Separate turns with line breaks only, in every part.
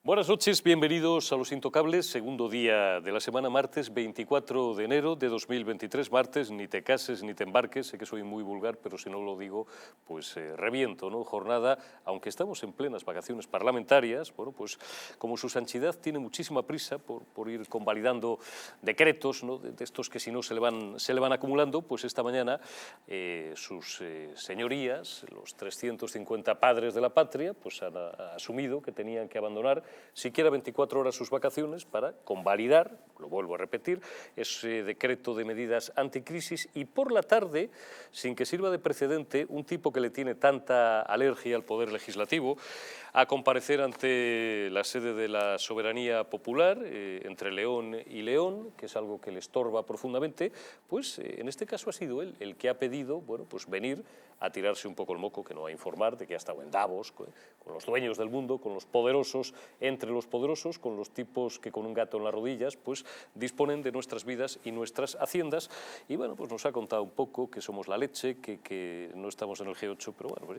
Buenas noches, bienvenidos a Los Intocables, segundo día de la semana, martes 24 de enero de 2023. Martes, ni te cases ni te embarques, sé que soy muy vulgar, pero si no lo digo, pues reviento, ¿no? Jornada, aunque estamos en plenas vacaciones parlamentarias, bueno, pues como su santidad tiene muchísima prisa por ir convalidando decretos, ¿no? de estos que si no se le van acumulando, pues esta mañana sus señorías, los 350 padres de la patria, pues han asumido que tenían que abandonar siquiera 24 horas sus vacaciones para convalidar, lo vuelvo a repetir, ese decreto de medidas anticrisis y por la tarde, sin que sirva de precedente, un tipo que le tiene tanta alergia al Poder Legislativo, a comparecer ante la sede de la soberanía popular, entre León y León, que es algo que le estorba profundamente, pues en este caso ha sido él el que ha pedido, bueno, pues venir a tirarse un poco el moco, que no a informar de que ha estado en Davos, con los dueños del mundo, con los poderosos, entre los poderosos, con los tipos que con un gato en las rodillas, pues disponen de nuestras vidas y nuestras haciendas. Y bueno, pues nos ha contado un poco que somos la leche, que no estamos en el G8, pero bueno, pues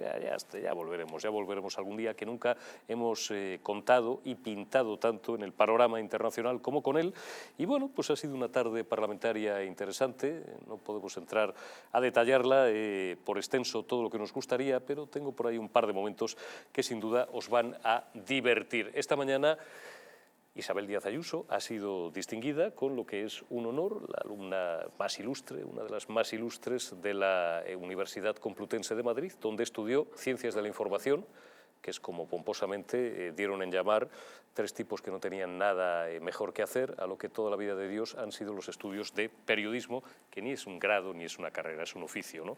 ya volveremos algún día, que nunca hemos contado y pintado tanto en el panorama internacional como con él. Y bueno, pues ha sido una tarde parlamentaria interesante, no podemos entrar a detallarla por extenso todo lo que nos gustaría, pero tengo por ahí un par de momentos que sin duda os van a divertir. Esta mañana Isabel Díaz Ayuso ha sido distinguida con lo que es un honor, la alumna más ilustre, una de las más ilustres de la Universidad Complutense de Madrid, donde estudió Ciencias de la Información, que es como pomposamente dieron en llamar tres tipos que no tenían nada mejor que hacer, a lo que toda la vida de Dios han sido los estudios de periodismo, que ni es un grado ni es una carrera, es un oficio, ¿no?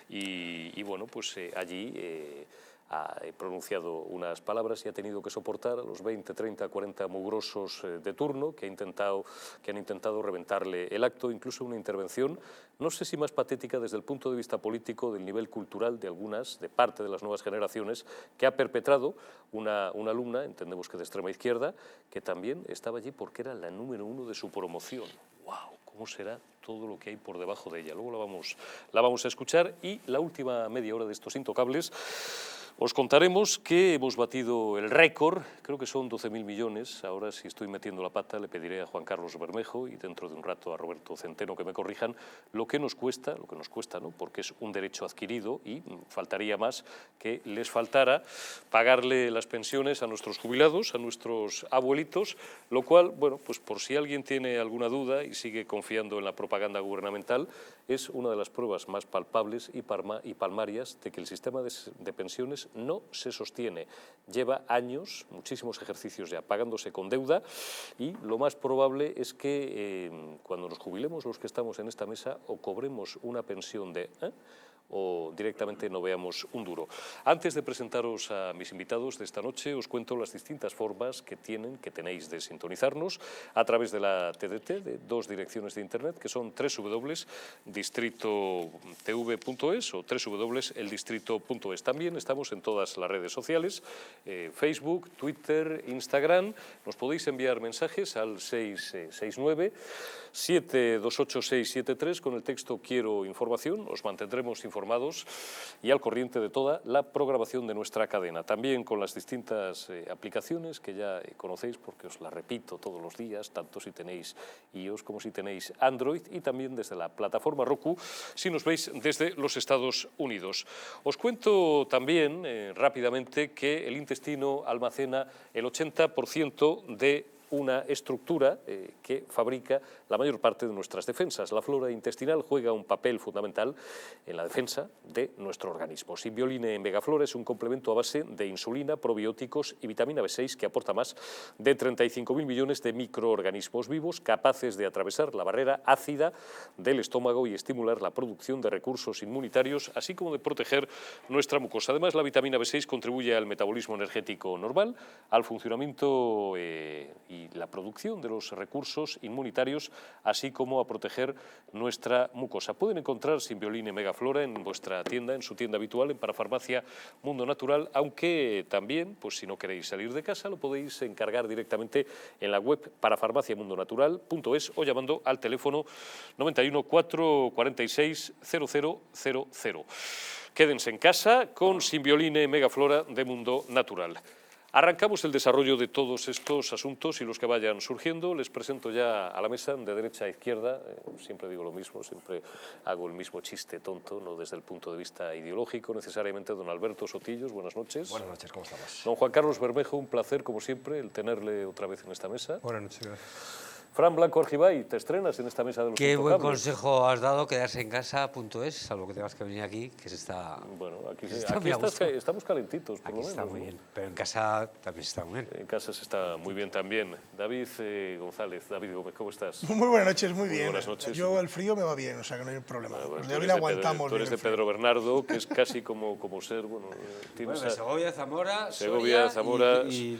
Y bueno, pues allí ha pronunciado unas palabras y ha tenido que soportar a los 20, 30, 40 mugrosos de turno que han intentado reventarle el acto, incluso una intervención, no sé si más patética desde el punto de vista político del nivel cultural de parte de las nuevas generaciones, que ha perpetrado una alumna, entendemos que de extrema izquierda, que también estaba allí porque era la número 1 de su promoción. ¡Wow! ¿Cómo será todo lo que hay por debajo de ella? Luego la vamos a escuchar y la última media hora de estos intocables os contaremos que hemos batido el récord, creo que son 12.000 millones, ahora si estoy metiendo la pata le pediré a Juan Carlos Bermejo y dentro de un rato a Roberto Centeno que me corrijan lo que nos cuesta, ¿no? Porque es un derecho adquirido y faltaría más que les faltara pagarle las pensiones a nuestros jubilados, a nuestros abuelitos, lo cual, bueno, pues por si alguien tiene alguna duda y sigue confiando en la propaganda gubernamental, es una de las pruebas más palpables y palmarias de que el sistema de pensiones no se sostiene. Lleva años, muchísimos ejercicios ya, pagándose con deuda y lo más probable es que cuando nos jubilemos los que estamos en esta mesa o cobremos una pensión de... o directamente no veamos un duro. Antes de presentaros a mis invitados de esta noche, os cuento las distintas formas que tenéis de sintonizarnos a través de la TDT, de dos direcciones de internet, que son www.distritotv.es o www.eldistrito.es. También estamos en todas las redes sociales, Facebook, Twitter, Instagram. Nos podéis enviar mensajes al 669-728-673 con el texto «Quiero información». Os mantendremos informados y al corriente de toda la programación de nuestra cadena. También con las distintas aplicaciones que ya conocéis, porque os las repito todos los días, tanto si tenéis iOS como si tenéis Android, y también desde la plataforma Roku, si nos veis desde los Estados Unidos. Os cuento también rápidamente que el intestino almacena el 80% de una estructura que fabrica la mayor parte de nuestras defensas. La flora intestinal juega un papel fundamental en la defensa de nuestro organismo. Symbioline Megaflora es un complemento a base de insulina, probióticos y vitamina B6 que aporta más de 35.000 millones de microorganismos vivos capaces de atravesar la barrera ácida del estómago y estimular la producción de recursos inmunitarios, así como de proteger nuestra mucosa. Además, la vitamina B6 contribuye al metabolismo energético normal, al funcionamiento y la producción de los recursos inmunitarios, así como a proteger nuestra mucosa. Pueden encontrar Symbioline Megaflora en vuestra tienda, en su tienda habitual, en Parafarmacia Mundo Natural, aunque también, pues si no queréis salir de casa, lo podéis encargar directamente en la web parafarmaciamundonatural.es o llamando al teléfono 91 446 0000. Quédense en casa con Symbioline Megaflora de Mundo Natural. Arrancamos el desarrollo de todos estos asuntos y los que vayan surgiendo. Les presento ya a la mesa, de derecha a izquierda. Siempre digo lo mismo, siempre hago el mismo chiste tonto, no desde el punto de vista ideológico necesariamente. Don Alberto Sotillos, buenas noches.
Buenas noches, ¿cómo estamos?
Don Juan Carlos Bermejo, un placer, como siempre, el tenerle otra vez en esta mesa.
Buenas noches, gracias.
Fran Blanco Argibay, te estrenas en esta mesa de los
Qué buen
Intocables.
consejo has dado, quedarse en casa.es, salvo que tengas que venir aquí, que se está...
Bueno, aquí
muy a gusto.
estamos calentitos, por
Aquí
lo menos.
está muy
¿no?
bien, pero en casa también está muy bien.
En casa se está muy bien también. David González, David Gómez, ¿cómo estás?
Muy buenas noches, muy bien.
Buenas noches.
Yo el frío me va bien, o sea que no hay problema.
Bueno,
Los
tú
de
eres
Ávila aguantamos
Tú eres
bien
de
el frío.
Pedro Bernardo, que es casi como ser, bueno, tienes
Bueno, Segovia, Zamora,
Segovia,
Soria
Zamora
y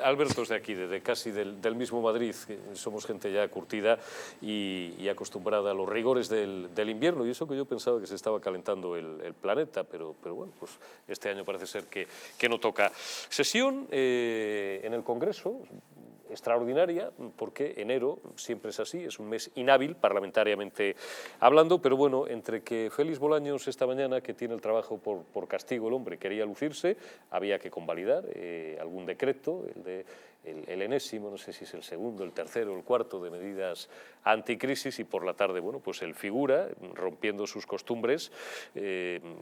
Alberto es de aquí, de casi del mismo Madrid, que somos gente ya curtida y acostumbrada a los rigores del invierno, y eso que yo pensaba que se estaba calentando el planeta, pero bueno, pues este año parece ser que no toca. Sesión en el Congreso, extraordinaria, porque enero siempre es así, es un mes inhábil parlamentariamente hablando, pero bueno, entre que Félix Bolaños esta mañana, que tiene el trabajo por castigo el hombre, quería lucirse, había que convalidar algún decreto, el enésimo, no sé si es el segundo, el tercero, el cuarto de medidas anticrisis, y por la tarde, bueno, pues él figura rompiendo sus costumbres,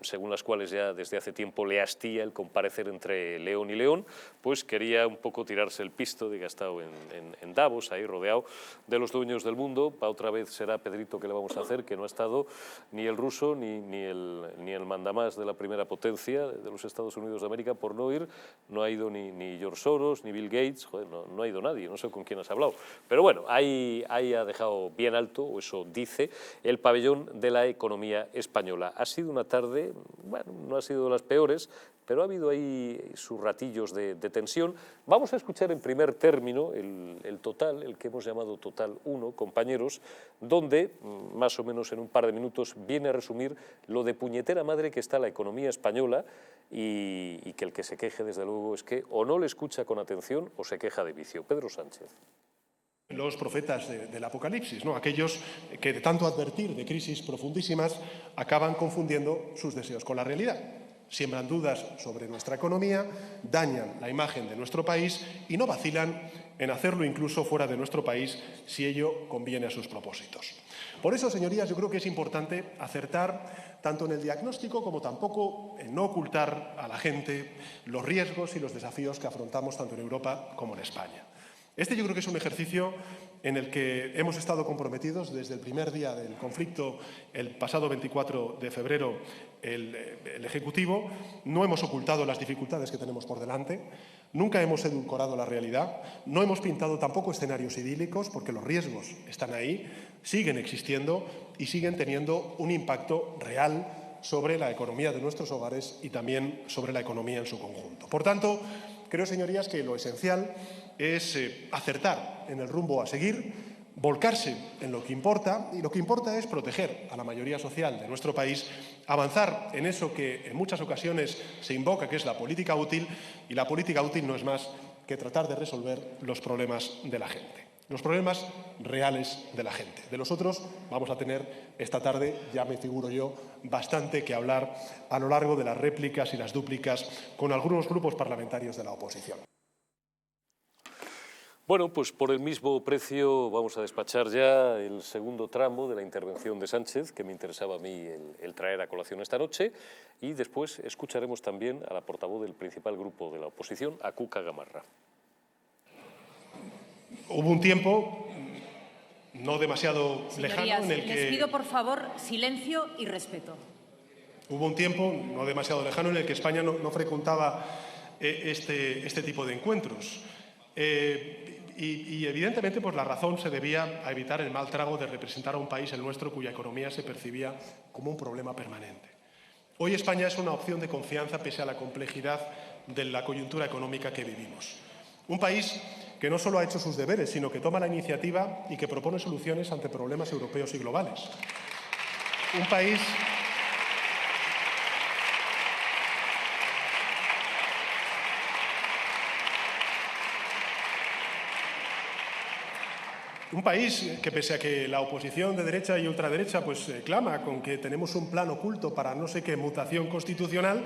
según las cuales ya desde hace tiempo le hastía el comparecer entre león y león, pues quería un poco tirarse el pisto de que ha estado en Davos, ahí rodeado de los dueños del mundo. Pa otra vez será Pedrito que le vamos a hacer, que no ha estado ni el ruso ni el mandamás de la primera potencia de los Estados Unidos de América, por no ir. No ha ido ni George Soros, ni Bill Gates, joder, no ha ido nadie, no sé con quién has hablado. Pero bueno, ahí ha dejado bien alto, o eso dice, el pabellón de la economía española. Ha sido una tarde, bueno, no ha sido de las peores, pero ha habido ahí sus ratillos de tensión. Vamos a escuchar en primer término el total, el que hemos llamado Total 1, compañeros, donde, más o menos en un par de minutos, viene a resumir lo de puñetera madre que está la economía española, y que el que se queje, desde luego, es que o no le escucha con atención o se queja de vicio. Pedro Sánchez.
Los profetas del Apocalipsis, ¿no? Aquellos que de tanto advertir de crisis profundísimas acaban confundiendo sus deseos con la realidad. Siembran dudas sobre nuestra economía, dañan la imagen de nuestro país y no vacilan en hacerlo incluso fuera de nuestro país si ello conviene a sus propósitos. Por eso, señorías, yo creo que es importante acertar tanto en el diagnóstico como tampoco en no ocultar a la gente los riesgos y los desafíos que afrontamos tanto en Europa como en España. Este yo creo que es un ejercicio en el que hemos estado comprometidos desde el primer día del conflicto, el pasado 24 de febrero, el Ejecutivo. No hemos ocultado las dificultades que tenemos por delante, nunca hemos edulcorado la realidad, no hemos pintado tampoco escenarios idílicos, porque los riesgos están ahí, siguen existiendo y siguen teniendo un impacto real sobre la economía de nuestros hogares y también sobre la economía en su conjunto. Por tanto, creo, señorías, que lo esencial es acertar en el rumbo a seguir, volcarse en lo que importa, y lo que importa es proteger a la mayoría social de nuestro país, avanzar en eso que en muchas ocasiones se invoca, que es la política útil, y la política útil no es más que tratar de resolver los problemas de la gente, los problemas reales de la gente. De los otros vamos a tener esta tarde, ya me figuro yo, bastante que hablar a lo largo de las réplicas y las dúplicas con algunos grupos parlamentarios de la oposición.
Bueno, pues por el mismo precio vamos a despachar ya el segundo tramo de la intervención de Sánchez, que me interesaba a mí el traer a colación esta noche, y después escucharemos también a la portavoz del principal grupo de la oposición, a Cuca Gamarra.
Hubo un tiempo no demasiado lejano en el que...
Les pido, por favor, silencio y respeto.
Hubo un tiempo no demasiado lejano en el que España no frecuentaba este tipo de encuentros. Y evidentemente, pues la razón se debía a evitar el mal trago de representar a un país, el nuestro, cuya economía se percibía como un problema permanente. Hoy España es una opción de confianza pese a la complejidad de la coyuntura económica que vivimos. Un país que no solo ha hecho sus deberes, sino que toma la iniciativa y que propone soluciones ante problemas europeos y globales. Un país que, pese a que la oposición de derecha y ultraderecha clama con que tenemos un plan oculto para no sé qué mutación constitucional,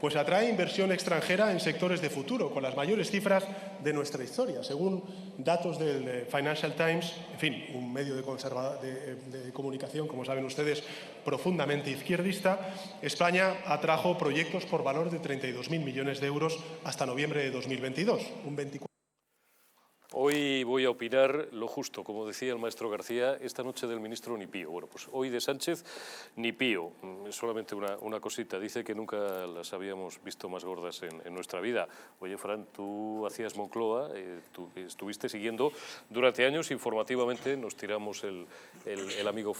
Pues atrae inversión extranjera en sectores de futuro, con las mayores cifras de nuestra historia. Según datos del Financial Times, en fin, un medio de comunicación, como saben ustedes, profundamente izquierdista, España atrajo proyectos por valor de 32.000 millones de euros hasta noviembre de 2022, un 24%.
Hoy voy a opinar lo justo, como decía el maestro García, esta noche del ministro ni pío. Bueno, pues hoy de Sánchez ni pío, solamente una cosita. Dice que nunca las habíamos visto más gordas en nuestra vida. Oye, Fran, tú hacías Moncloa, tú estuviste siguiendo durante años, informativamente nos tiramos el amigo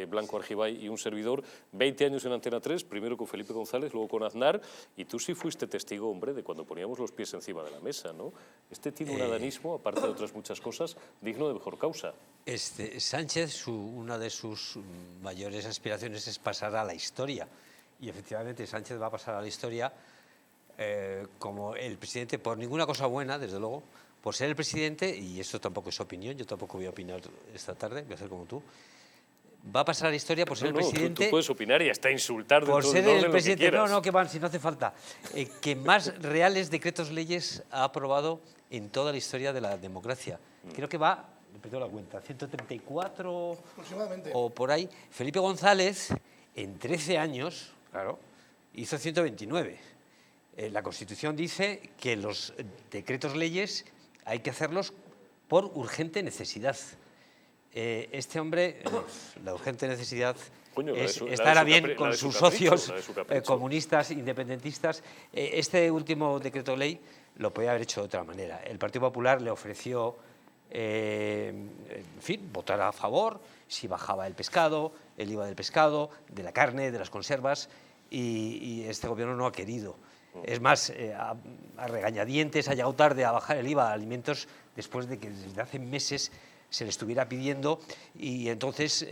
Blanco Argibay y un servidor, 20 años en Antena 3, primero con Felipe González, luego con Aznar, y tú sí fuiste testigo, hombre, de cuando poníamos los pies encima de la mesa, ¿no? Este tiene un adanismo, aparte de otras muchas cosas, digno de mejor causa.
Sánchez, una de sus mayores aspiraciones es pasar a la historia. Y efectivamente Sánchez va a pasar a la historia como el presidente, por ninguna cosa buena, desde luego, por ser el presidente, y esto tampoco es opinión, yo tampoco voy a opinar esta tarde, voy a hacer como tú, va a pasar a la historia por ser el presidente...
Tú puedes opinar y hasta insultar
por
dentro
ser
del orden
el presidente,
lo que quieras.
no, que van, si no hace falta, que más reales decretos leyes ha aprobado en toda la historia de la democracia. Creo que va, le pierdo la cuenta, 134
Aproximadamente.
o por ahí. Felipe González, en 13 años, claro, hizo 129. La Constitución dice que los decretos leyes hay que hacerlos por urgente necesidad. Este hombre, la urgente necesidad
Coño,
es
la de
estar
su
bien
capri- la
con
de su
sus
capricho,
socios
la de su capricho.
comunistas, independentistas. Este último decreto ley lo podía haber hecho de otra manera. El Partido Popular le ofreció, en fin, votar a favor si bajaba el pescado, el IVA del pescado, de la carne, de las conservas, y este gobierno no ha querido. Es más, a regañadientes ha llegado tarde a bajar el IVA a alimentos después de que desde hace meses se le estuviera pidiendo, y entonces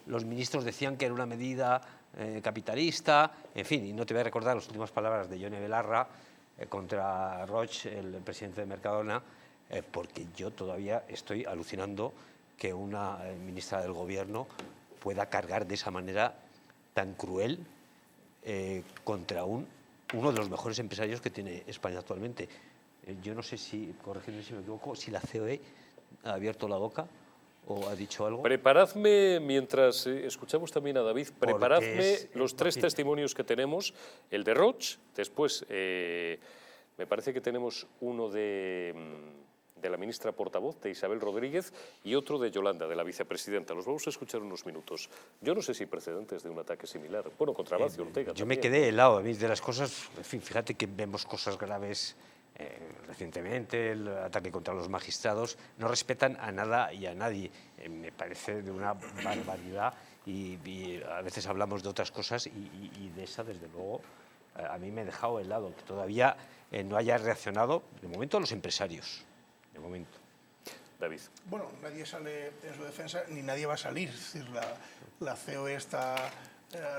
los ministros decían que era una medida capitalista, en fin, y no te voy a recordar las últimas palabras de Yone Belarra contra Roig, el presidente de Mercadona, porque yo todavía estoy alucinando que una ministra del Gobierno pueda cargar de esa manera tan cruel contra uno de los mejores empresarios que tiene España actualmente. Yo no sé si, corregidme si me equivoco, si la COE ha abierto la boca o ha dicho algo.
Preparadme, mientras escuchamos también a David, preparadme los tres
sí.
testimonios que tenemos, el de Roig, después me parece que tenemos uno de la ministra portavoz, de Isabel Rodríguez, y otro de Yolanda, de la vicepresidenta. Los vamos a escuchar unos minutos. Yo no sé si precedentes de un ataque similar. Bueno, contra Amancio Ortega
Yo
también,
me quedé helado. A mí de las cosas, en fin, fíjate que vemos cosas graves recientemente, el ataque contra los magistrados, no respetan a nada y a nadie. Me parece de una barbaridad y a veces hablamos de otras cosas y de esa, desde luego, a mí me ha dejado helado, que todavía no haya reaccionado, de momento, los empresarios. De momento.
David.
Bueno, nadie sale en su defensa, ni nadie va a salir. Es decir, la COE está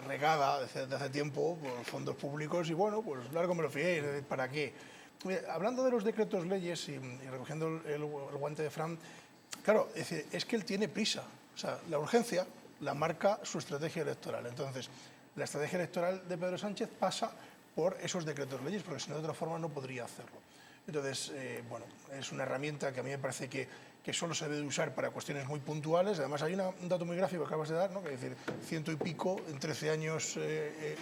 regada desde hace tiempo por fondos públicos y bueno, pues largo me lo fiéis, ¿para qué? Hablando de los decretos leyes y recogiendo el guante de Fran, claro, es que él tiene prisa. O sea, la urgencia la marca su estrategia electoral. Entonces, la estrategia electoral de Pedro Sánchez pasa por esos decretos leyes, porque si no, de otra forma no podría hacerlo. Entonces, bueno, es una herramienta que a mí me parece que solo se debe usar para cuestiones muy puntuales. Además, hay un dato muy gráfico que acabas de dar, ¿no? Que es decir, 100 y pico, en 13 años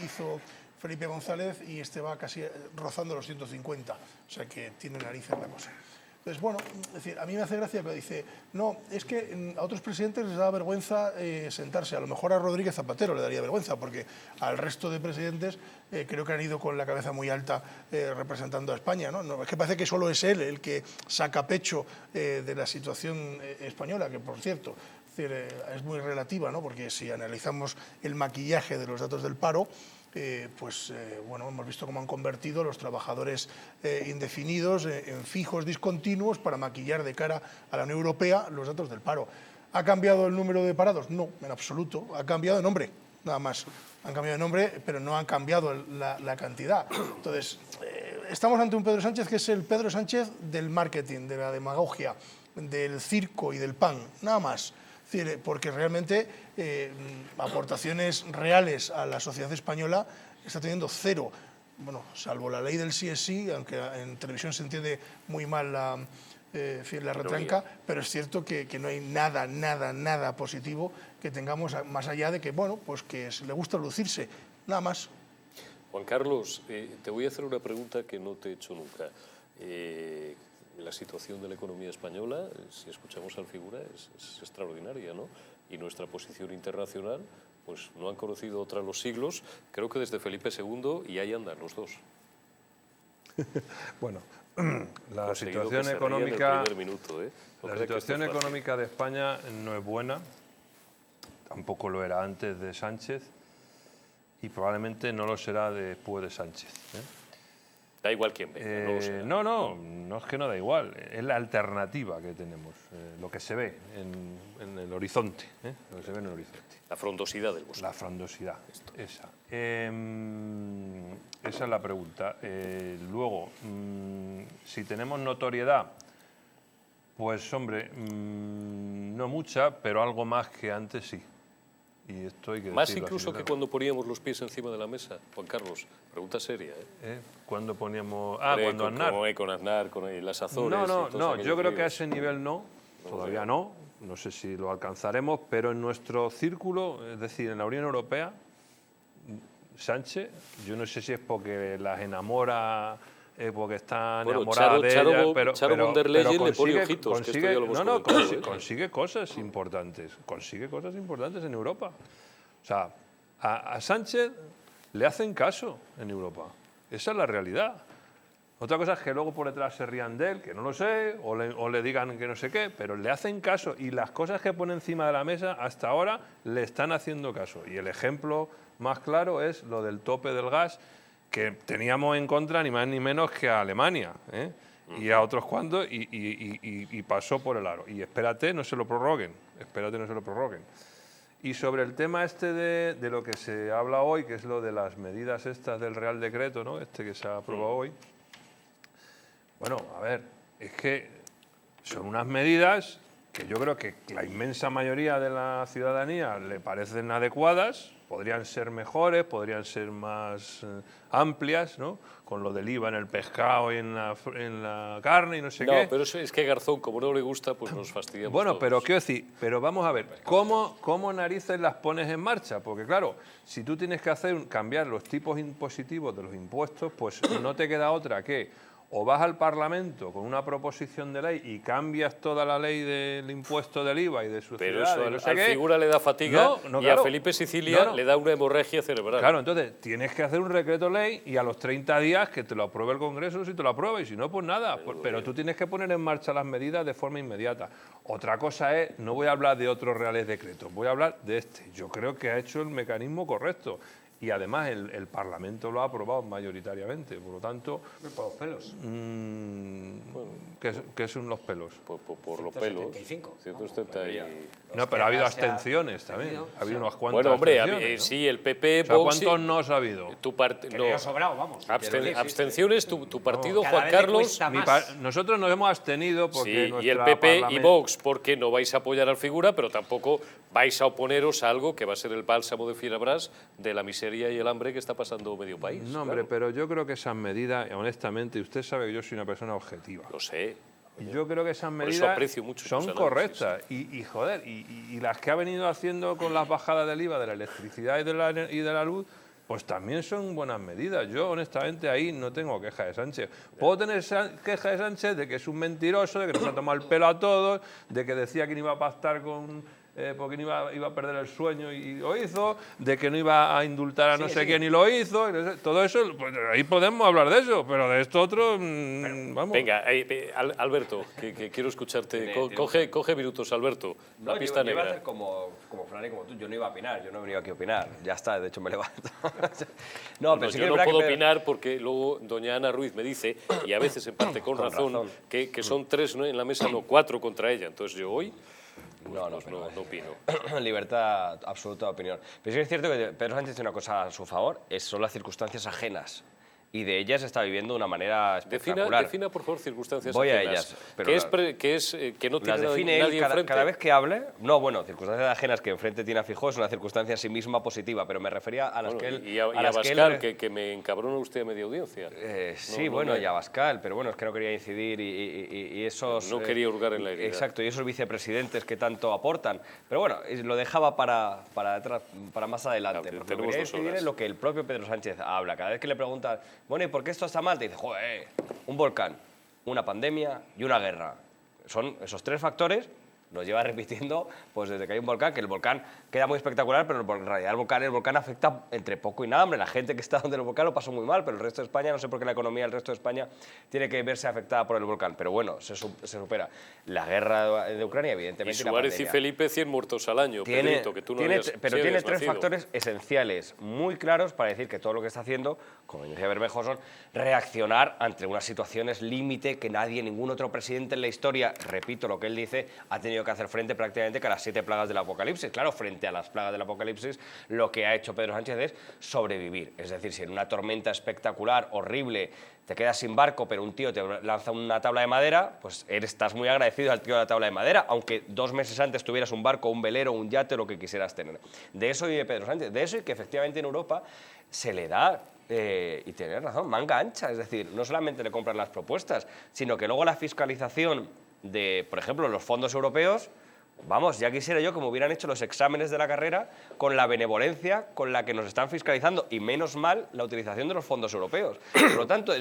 hizo Felipe González y este va casi rozando los 150. O sea que tiene narices la cosa. Entonces, bueno, es decir, a mí me hace gracia que dice, no, es que a otros presidentes les da vergüenza sentarse. A lo mejor a Rodríguez Zapatero le daría vergüenza, porque al resto de presidentes creo que han ido con la cabeza muy alta representando a España, ¿no? Es que parece que solo es él el que saca pecho de la situación española, que por cierto es muy relativa, ¿no? Porque si analizamos el maquillaje de los datos del paro, bueno, hemos visto cómo han convertido los trabajadores indefinidos en fijos discontinuos para maquillar de cara a la Unión Europea los datos del paro. ¿Ha cambiado el número de parados? No, en absoluto. Ha cambiado de nombre, nada más. Han cambiado de nombre, pero no han cambiado la cantidad. Entonces, estamos ante un Pedro Sánchez que es el Pedro Sánchez del marketing, de la demagogia, del circo y del pan, nada más. Es decir, porque realmente aportaciones reales a la sociedad española está teniendo cero. Bueno, salvo la ley del sí es sí, aunque en televisión se entiende muy mal la retranca, pero es cierto que no hay nada positivo que tengamos más allá de que, bueno, pues que le gusta lucirse, nada más.
Juan Carlos, te voy a hacer una pregunta que no te he hecho nunca. La situación de la economía española, si escuchamos al figura, es extraordinaria, ¿no? Y nuestra posición internacional, pues no han conocido otra los siglos, creo que desde Felipe II, y ahí andan los dos.
Bueno, la
Conseguido
situación
que se
económica,
rían del primer minuto, ¿eh? No
la
crea que
situación
esto es fácil.
económica de España no es buena, tampoco lo era antes de Sánchez y probablemente no lo será después de Sánchez, ¿eh?
Da igual quién venga, no lo sé.
No es que no da igual, es la alternativa que tenemos, lo que se ve en el horizonte, lo que se ve en el horizonte.
La frondosidad del bosque.
La frondosidad, esa. Esa es la pregunta. Luego, si tenemos notoriedad, pues hombre, no mucha, pero algo más que antes sí. Y esto hay que
Más
decirlo
incluso
así,
que
claro.
cuando poníamos los pies encima de la mesa, Juan Carlos. Pregunta seria, ¿eh?
Cuando poníamos...
Hombre,
cuando Aznar.
con Aznar, con las Azores.
No, yo creo que a ese nivel no, todavía no sé si lo alcanzaremos, pero en nuestro círculo, es decir, en la Unión Europea, Sánchez, yo no sé si es porque las enamora, porque está enamorada de ella, pero
Charo von der Leyen le pone
consigue-
ojitos, que esto
consigue-
ya lo hemos
no,
comentado, ¿eh?
consigue cosas importantes en Europa. O sea, a Sánchez le hacen caso en Europa, esa es la realidad. Otra cosa es que luego por detrás se rían de él, que no lo sé, o le digan que no sé qué, pero le hacen caso y las cosas que pone encima de la mesa hasta ahora le están haciendo caso. Y el ejemplo más claro es lo del tope del gas, que teníamos en contra ni más ni menos que a Alemania, ¿eh? Y a otros cuantos, y pasó por el aro. Y espérate, no se lo prorroguen, Y sobre el tema este de lo que se habla hoy, que es lo de las medidas estas del Real Decreto, ¿no? Este que se ha aprobado hoy. Bueno, a ver, es que son unas medidas que yo creo que la inmensa mayoría de la ciudadanía le parecen adecuadas, podrían ser mejores, podrían ser más amplias, ¿no? Con lo del IVA en el pescado y en la carne y no sé qué.
No, pero eso es que Garzón, como no le gusta, pues nos fastidiamos
Bueno,
todos.
pero quiero decir, pero vamos a ver, ¿cómo narices las pones en marcha? Porque claro, si tú tienes que cambiar los tipos impositivos de los impuestos, pues no te queda otra que o vas al Parlamento con una proposición de ley y cambias toda la ley del impuesto del IVA y de su
Pero eso
no sé
al
qué.
figura le da fatiga y
claro.
a Felipe Sicilia le da una hemorragia cerebral.
Claro, entonces tienes que hacer un decreto ley y a los 30 días que te lo apruebe el Congreso si te lo aprueba y si no, pues nada. Pero tú tienes que poner en marcha las medidas de forma inmediata. Otra cosa es, no voy a hablar de otros reales decretos, voy a hablar de este. Yo creo que ha hecho el mecanismo correcto. Y además el Parlamento lo ha aprobado mayoritariamente, por lo tanto...
Por los pelos.
¿Qué son los pelos?
Por los pelos.
175.
170 y...
No, pero ha habido
se ha
abstenciones también. Ha habido unas cuantas
Bueno, hombre,
abstenciones, ¿no?
sí, el PP,
O sea,
Vox...
¿cuántos no ha habido?
Que le ha sobrado, vamos.
Abstenciones, tu partido,
Cada
Juan
vez le
Carlos...
cuesta más.
Nosotros nos hemos abstenido porque
Sí, y el PP y Vox porque no vais a apoyar al figura, pero tampoco vais a oponeros a algo que va a ser el bálsamo de Fierabras de la miseria y el hambre que está pasando medio país.
No, hombre,
claro.
pero yo creo que esas medidas, honestamente, y usted sabe que yo soy una persona objetiva.
Lo sé.
Y yo creo que esas
Por eso
medidas
aprecio mucho
son
tus análisis.
correctas. Y joder, y las que ha venido haciendo con las bajadas del IVA de la electricidad y de la luz, pues también son buenas medidas. Yo, honestamente, ahí no tengo queja de Sánchez. Puedo tener queja de Sánchez de que es un mentiroso, de que nos ha tomado el pelo a todos, de que decía que no iba a pactar con... porque no iba a perder el sueño y lo hizo, de que no iba a indultar a no sé quién y lo hizo, todo eso, pues ahí podemos hablar de eso, pero de esto otro, vamos.
Venga, Alberto, que quiero escucharte. Coge minutos, Alberto. La pista
yo iba a
negra.
hacer como Fran y como tú. Yo no iba a opinar, yo no he venido aquí a opinar. Ya está, de hecho me levanto. No, pero sí que
yo
es
no
verdad
puedo
que
opinar porque luego doña Ana Ruiz me dice, y a veces en parte con razón, que son 3 en la mesa, no 4 contra ella. Entonces yo hoy
No,
no opino.
libertad absoluta de opinión. Pero sí que es cierto que Pedro Sánchez tiene una cosa a su favor, son las circunstancias ajenas. y de ellas está viviendo de una manera espectacular.
Defina, por favor, circunstancias
Voy a
ajenas.
ellas, pero
que no
las
tiene
define
nadie
él
enfrente.
cada vez que hable. No, bueno, circunstancias ajenas que enfrente tiene a Feijóo es una circunstancia en sí misma positiva, pero me refería a las
Bueno,
que él...
y a
las que él
Abascal, que me encabrona usted a media audiencia.
Sí, bueno, y Abascal, pero bueno, es que no quería incidir y esos...
No quería hurgar en la herida.
Exacto, y esos vicepresidentes que tanto aportan. Pero bueno, lo dejaba para más adelante,
Claro,
porque
tenemos
quería
2
incidir
horas.
en lo que el propio Pedro Sánchez habla. Cada vez que le preguntan, bueno, ¿y por qué esto está mal? Te dice, joder, un volcán, una pandemia y una guerra. Son esos 3 factores, los lleva repitiendo pues desde que hay un volcán, que el volcán queda muy espectacular, pero en realidad el volcán afecta entre poco y nada. Hombre, la gente que está donde el volcán lo pasó muy mal, pero el resto de España, no sé por qué la economía del resto de España tiene que verse afectada por el volcán. Pero bueno, se supera. La guerra de Ucrania,
Y
evidentemente, y la
Suárez y
pandemia.
Felipe, 100 muertos al año, Pedrito, que tú no habías,
Pero
sí
tiene
habías
3
nacido.
factores esenciales, muy claros, para decir que todo lo que está haciendo, como decía Bermejo, son reaccionar ante unas situaciones límite que nadie, ningún otro presidente en la historia, repito lo que él dice, ha tenido que hacer frente prácticamente que a las 7 plagas del apocalipsis. Claro, frente a las plagas del apocalipsis, lo que ha hecho Pedro Sánchez es sobrevivir. Es decir, si en una tormenta espectacular, horrible, te quedas sin barco, pero un tío te lanza una tabla de madera, pues estás muy agradecido al tío de la tabla de madera, aunque 2 meses antes tuvieras un barco, un velero, un yate, lo que quisieras tener. De eso vive Pedro Sánchez, de eso, y que efectivamente en Europa se le da, y tiene razón, manga ancha. Es decir, no solamente le compran las propuestas, sino que luego la fiscalización de, por ejemplo, los fondos europeos. Vamos, ya quisiera yo que me hubieran hecho los exámenes de la carrera con la benevolencia con la que nos están fiscalizando, y menos mal la utilización de los fondos europeos. Por lo tanto,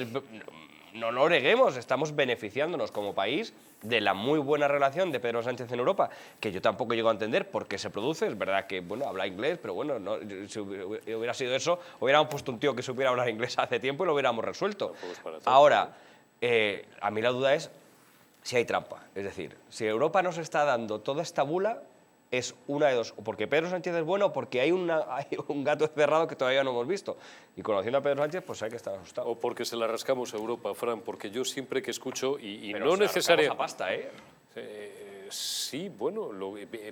no lo neguemos, estamos beneficiándonos como país de la muy buena relación de Pedro Sánchez en Europa, que yo tampoco llego a entender por qué se produce. Es verdad que, bueno, habla inglés, pero bueno, no, si hubiera sido eso, hubiéramos puesto un tío que supiera hablar inglés hace tiempo y lo hubiéramos resuelto. Ahora, a mí la duda es si hay trampa. Es decir, si Europa nos está dando toda esta bula, es una de dos: o porque Pedro Sánchez es bueno, o porque hay un gato encerrado que todavía no hemos visto. Y conociendo a Pedro Sánchez, pues hay que estar asustado.
O porque se la rascamos a Europa, Fran, porque yo siempre que escucho, y
Pero
no
se la
necesariamente...
rascamos a pasta, ¿eh?
Sí, bueno,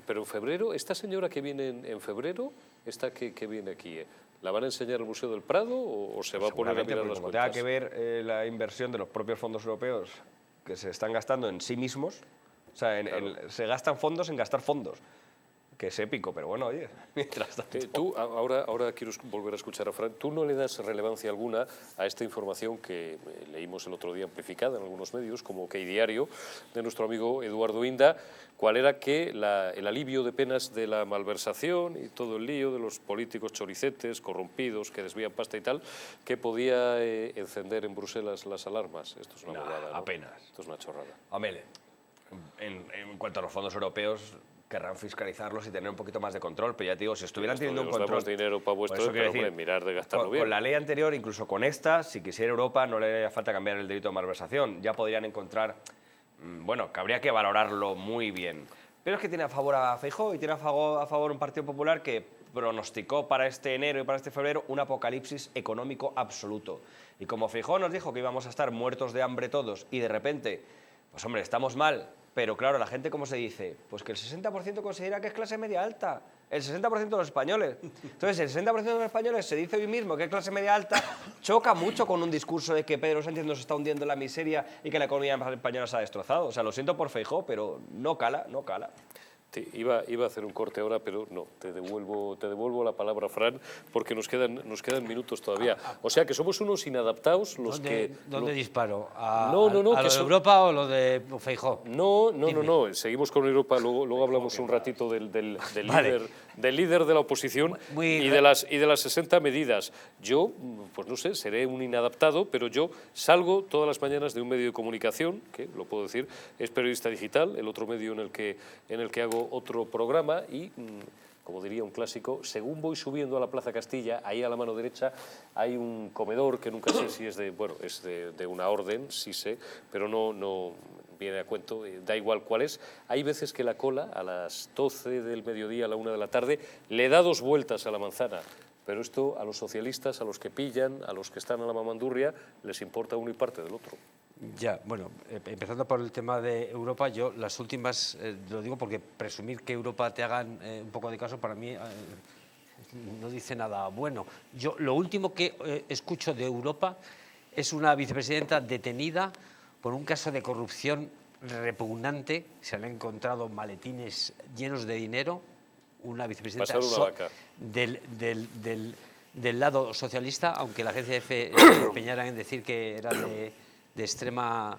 pero en febrero, esta señora que viene en febrero, esta que viene aquí, ¿la van a enseñar al Museo del Prado o se va a poner a
Seguramente,
mirar
porque
las
como
cuentas?
tenga que ver la inversión de los propios fondos europeos que se están gastando en sí mismos, o sea, se gastan fondos en gastar fondos, que es épico, pero bueno, oye, mientras tanto...
Tú, ahora quiero volver a escuchar a Fran, ¿tú no le das relevancia alguna a esta información que leímos el otro día amplificada en algunos medios, como que Diario, de nuestro amigo Eduardo Inda, cuál era que el alivio de penas de la malversación y todo el lío de los políticos choricetes, corrompidos, que desvían pasta y tal, que podía encender en Bruselas las alarmas? Esto es una bobada, ¿no?
Apenas.
Esto es una chorrada.
Hombre, en cuanto a los fondos europeos, querrán fiscalizarlos y tener un poquito más de control, pero ya te digo, si estuvieran teniendo un
Os
control...
damos dinero para
Por
vuestro,
eso quiero
pero hombre,
decir,
mirar de gastarlo bien.
Con la ley anterior, incluso con esta, si quisiera Europa, no le haría falta cambiar el delito de malversación. Ya podrían encontrar, bueno, que habría que valorarlo muy bien. Pero es que tiene a favor a Feijóo y tiene a favor un Partido Popular que pronosticó para este enero y para este febrero un apocalipsis económico absoluto. Y como Feijóo nos dijo que íbamos a estar muertos de hambre todos y de repente, pues hombre, estamos mal, pero claro, la gente, ¿cómo se dice? Pues que el 60% considera que es clase media alta. El 60% de los españoles. Entonces, el 60% de los españoles se dice hoy mismo que es clase media alta, choca mucho con un discurso de que Pedro Sánchez nos está hundiendo en la miseria y que la economía española se ha destrozado. O sea, lo siento por Feijóo, pero no cala, no cala.
Iba a hacer un corte ahora, pero no, te devuelvo la palabra, Fran, porque nos quedan minutos todavía. O sea, que somos unos inadaptados los que...
¿Dónde disparo? ¿A
No,
lo de Europa o lo de Feijóo?
No, seguimos con Europa, luego hablamos un ratito del líder de la oposición y de las 60 medidas. Yo, pues no sé, seré un inadaptado, pero yo salgo todas las mañanas de un medio de comunicación, que lo puedo decir, es Periodista Digital, el otro medio en el que hago otro programa, y como diría un clásico, según voy subiendo a la Plaza Castilla, ahí a la mano derecha hay un comedor que nunca sé si es de una orden, sí sé, pero no viene a cuento, da igual cuál es. Hay veces que la cola a las 12 del mediodía, a la 1 de la tarde, le da 2 vueltas a la manzana. Pero esto a los socialistas, a los que pillan, a los que están a la mamandurria, les importa uno y parte del otro.
Ya, bueno, empezando por el tema de Europa, yo las últimas, lo digo porque presumir que Europa te hagan un poco de caso, para mí no dice nada bueno. Yo lo último que escucho de Europa es una vicepresidenta detenida por un caso de corrupción repugnante. Se le han encontrado maletines llenos de dinero. Una vicepresidenta del lado socialista, aunque la agencia EFE se empeñara en decir que era de extrema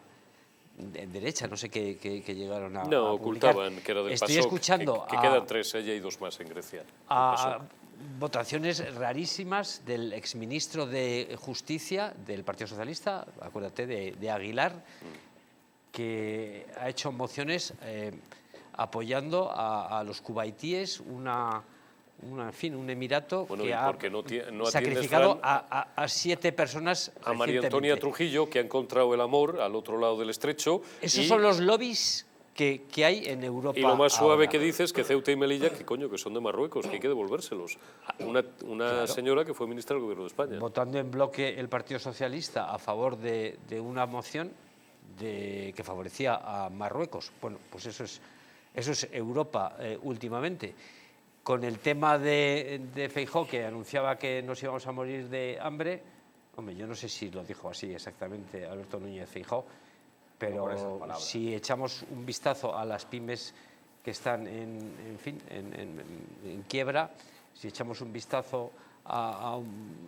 derecha, no sé qué llegaron a
No,
a
ocultaban que era del
Estoy
PASOK,
escuchando
que quedan 3, ella y 2 más en Grecia.
a votaciones rarísimas del exministro de Justicia del Partido Socialista, acuérdate de Aguilar, que ha hecho mociones apoyando a los cubaitíes, en fin, un emirato
Bueno,
que
y
ha
porque no atiendes,
sacrificado
Fran,
a 7 personas
a María Antonia
recientemente.
Trujillo, que ha encontrado el amor al otro lado del estrecho.
Esos
y,
son los lobbies que hay en Europa.
y lo más suave
ahora.
que dices que Ceuta y Melilla, que coño, que son de Marruecos, que hay que devolvérselos. Una señora que fue ministra del Gobierno de España.
Votando en bloque el Partido Socialista a favor de una moción que favorecía a Marruecos. Bueno, pues eso es Europa últimamente. Con el tema de Feijóo, que anunciaba que nos íbamos a morir de hambre, hombre, yo no sé si lo dijo así exactamente Alberto Núñez Feijóo, pero si echamos un vistazo a las pymes que están en quiebra, si echamos un vistazo a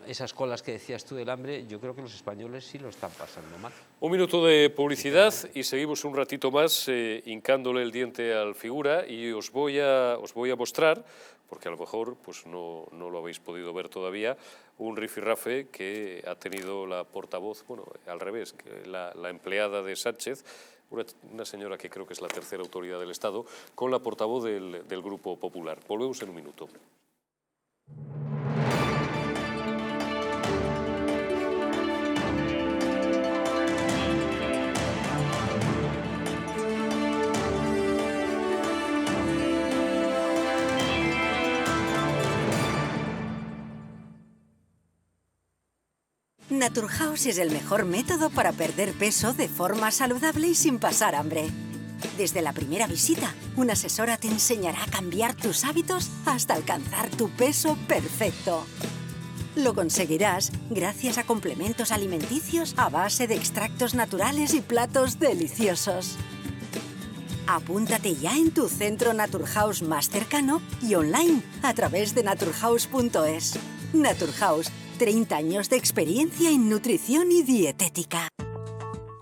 esas colas que decías tú del hambre, yo creo que los españoles sí lo están pasando mal.
Un minuto de publicidad y seguimos un ratito más hincándole el diente al figura, y os voy a mostrar, porque a lo mejor pues no lo habéis podido ver todavía, un rifirrafe que ha tenido la portavoz, bueno, al revés, que la empleada de Sánchez, una señora que creo que es la tercera autoridad del Estado, con la portavoz del Grupo Popular. Volvemos en un minuto.
Naturhaus es el mejor método para perder peso de forma saludable y sin pasar hambre. Desde la primera visita, una asesora te enseñará a cambiar tus hábitos hasta alcanzar tu peso perfecto. Lo conseguirás gracias a complementos alimenticios a base de extractos naturales y platos deliciosos. Apúntate ya en tu centro Naturhaus más cercano y online a través de naturhaus.es. Naturhaus, 30 años de experiencia en nutrición y dietética.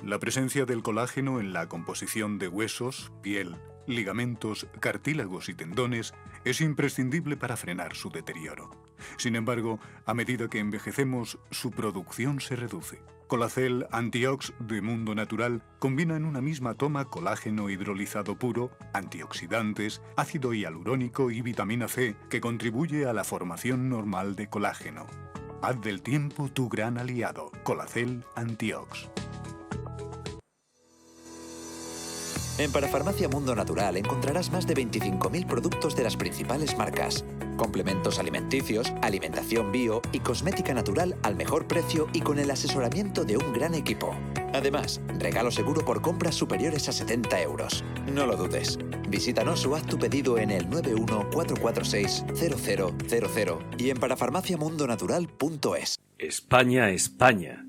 La presencia del colágeno en la composición de huesos, piel, ligamentos, cartílagos y tendones es imprescindible para frenar su deterioro. Sin embargo, a medida que envejecemos, su producción se reduce. Colacel Antiox de Mundo Natural combina en una misma toma colágeno hidrolizado puro, antioxidantes, ácido hialurónico y vitamina C, que contribuye a la formación normal de colágeno. Haz del tiempo tu gran aliado. Colacel Antiox.
En Parafarmacia Mundo Natural encontrarás más de 25.000 productos de las principales marcas. Complementos alimenticios, alimentación bio y cosmética natural al mejor precio y con el asesoramiento de un gran equipo. Además, regalo seguro por compras superiores a 70 euros. No lo dudes. Visítanos o haz tu pedido en el 914460000 y en parafarmaciamundonatural.es.
España, España.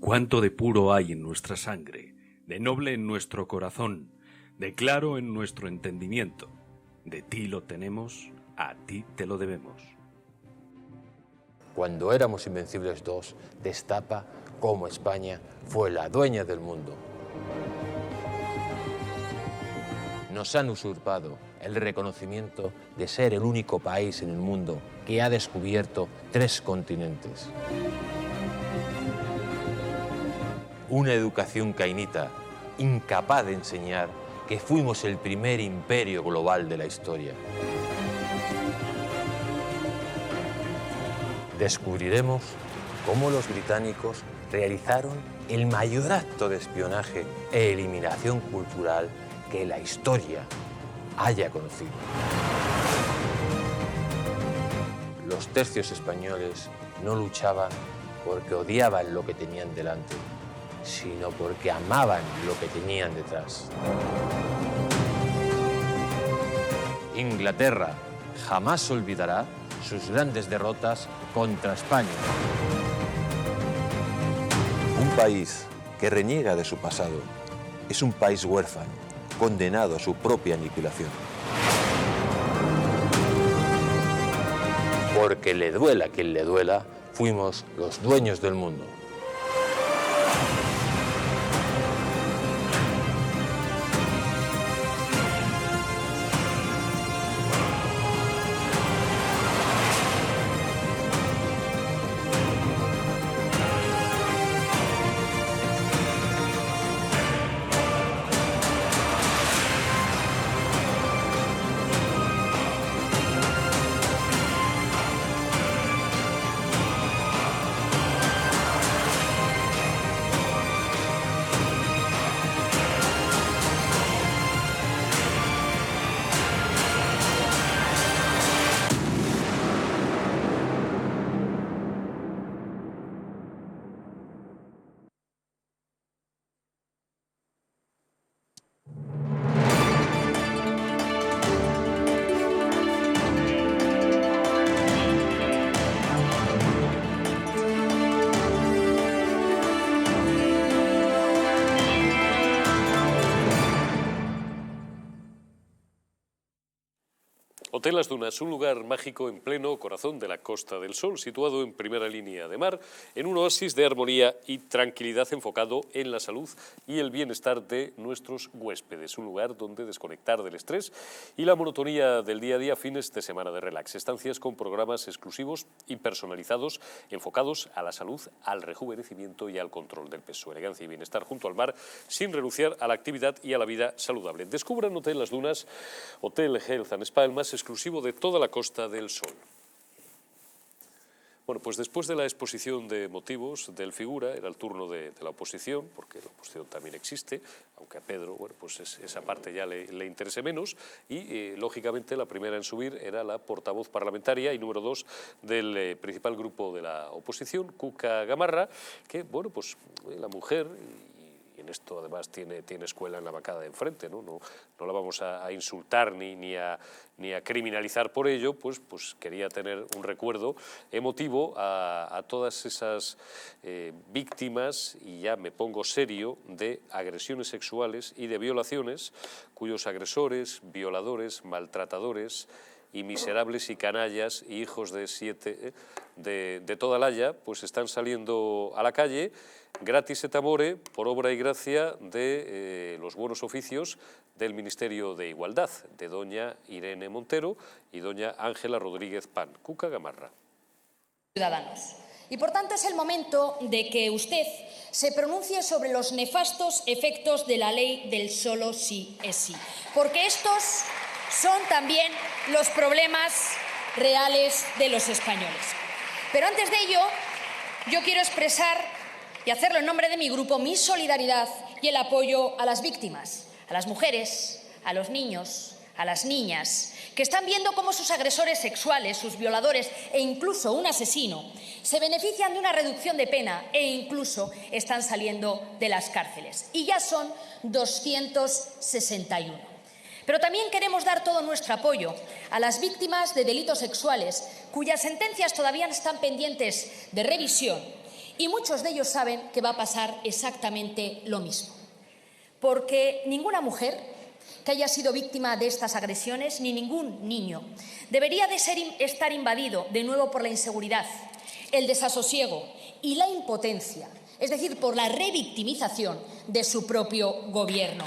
Cuánto de puro hay en nuestra sangre, de noble en nuestro corazón, de claro en nuestro entendimiento. De ti lo tenemos, a ti te lo debemos.
Cuando éramos Invencibles 2, destapa cómo España fue la dueña del mundo. Nos han usurpado el reconocimiento de ser el único país en el mundo que ha descubierto 3 continentes. Una educación cainita, incapaz de enseñar que fuimos el primer imperio global de la historia. Descubriremos cómo los británicos realizaron el mayor acto de espionaje e eliminación cultural que la historia haya conocido. Los tercios españoles no luchaban porque odiaban lo que tenían delante, sino porque amaban lo que tenían detrás. Inglaterra jamás olvidará sus grandes derrotas contra España. Un país que reniega de su pasado es un país huérfano, condenado a su propia aniquilación. Porque le duela a quien le duela, fuimos los dueños del mundo.
Hotel Las Dunas, un lugar mágico en pleno corazón de la Costa del Sol, situado en primera línea de mar, en un oasis de armonía y tranquilidad enfocado en la salud y el bienestar de nuestros huéspedes. Un lugar donde desconectar del estrés y la monotonía del día a día, fines de semana de relax. Estancias con programas exclusivos y personalizados enfocados a la salud, al rejuvenecimiento y al control del peso. Elegancia y bienestar junto al mar, sin renunciar a la actividad y a la vida saludable. Descubran Hotel Las Dunas, Hotel Health and Spa, el más exclusivo de toda la Costa del Sol. Bueno, pues después de la exposición de motivos del figura, era el turno de la oposición, porque la oposición también existe, aunque a Pedro, bueno, pues esa parte ya le interese menos, y lógicamente la primera en subir era la portavoz parlamentaria y número 2 del principal grupo de la oposición, Cuca Gamarra, que, bueno, pues la mujer... Y en esto además tiene escuela en la bancada de enfrente, ¿no? No la vamos a insultar ni a criminalizar por ello, pues quería tener un recuerdo emotivo a todas esas víctimas, y ya me pongo serio, de agresiones sexuales y de violaciones, cuyos agresores, violadores, maltratadores y miserables y canallas y hijos de 7 de toda la haya, pues están saliendo a la calle gratis et amore, por obra y gracia de los buenos oficios del Ministerio de Igualdad, de doña Irene Montero y doña Ángela Rodríguez Pan. Cuca Gamarra.
Ciudadanos. Y por tanto es el momento de que usted se pronuncie sobre los nefastos efectos de la ley del solo sí es sí, porque estos son también los problemas reales de los españoles. Pero antes de ello, yo quiero expresar, y hacerlo en nombre de mi grupo, mi solidaridad y el apoyo a las víctimas, a las mujeres, a los niños, a las niñas, que están viendo cómo sus agresores sexuales, sus violadores e incluso un asesino se benefician de una reducción de pena e incluso están saliendo de las cárceles. Y ya son 261. Pero también queremos dar todo nuestro apoyo a las víctimas de delitos sexuales, cuyas sentencias todavía están pendientes de revisión, y muchos de ellos saben que va a pasar exactamente lo mismo. Porque ninguna mujer que haya sido víctima de estas agresiones, ni ningún niño, debería de estar invadido de nuevo por la inseguridad, el desasosiego y la impotencia, es decir, por la revictimización de su propio gobierno.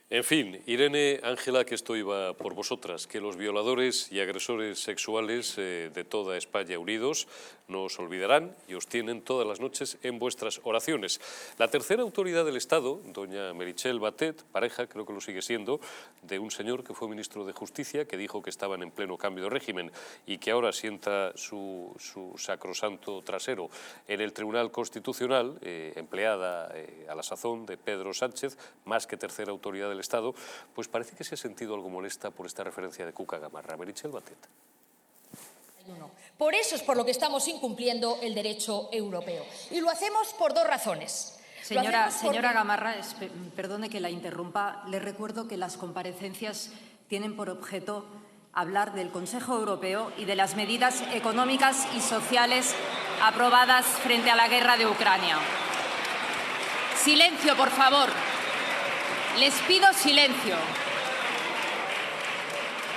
En fin, Irene, Ángela, que esto iba por vosotras, que los violadores y agresores sexuales de toda España unidos no os olvidarán y os tienen todas las noches en vuestras oraciones. La tercera autoridad del Estado, doña Meritxell Batet, pareja, creo que lo sigue siendo, de un señor que fue ministro de Justicia, que dijo que estaban en pleno cambio de régimen y que ahora sienta su sacrosanto trasero en el Tribunal Constitucional, empleada a la sazón de Pedro Sánchez, más que tercera autoridad del Estado, pues parece que se ha sentido algo molesta por esta referencia de Cuca Gamarra. Meritxell Batet.
Por eso es por lo que estamos incumpliendo el derecho europeo. Y lo hacemos por dos razones.
Señora Gamarra, perdone que la interrumpa, le recuerdo que las comparecencias tienen por objeto hablar del Consejo Europeo y de las medidas económicas y sociales aprobadas frente a la guerra de Ucrania. Silencio, por favor. Les pido silencio.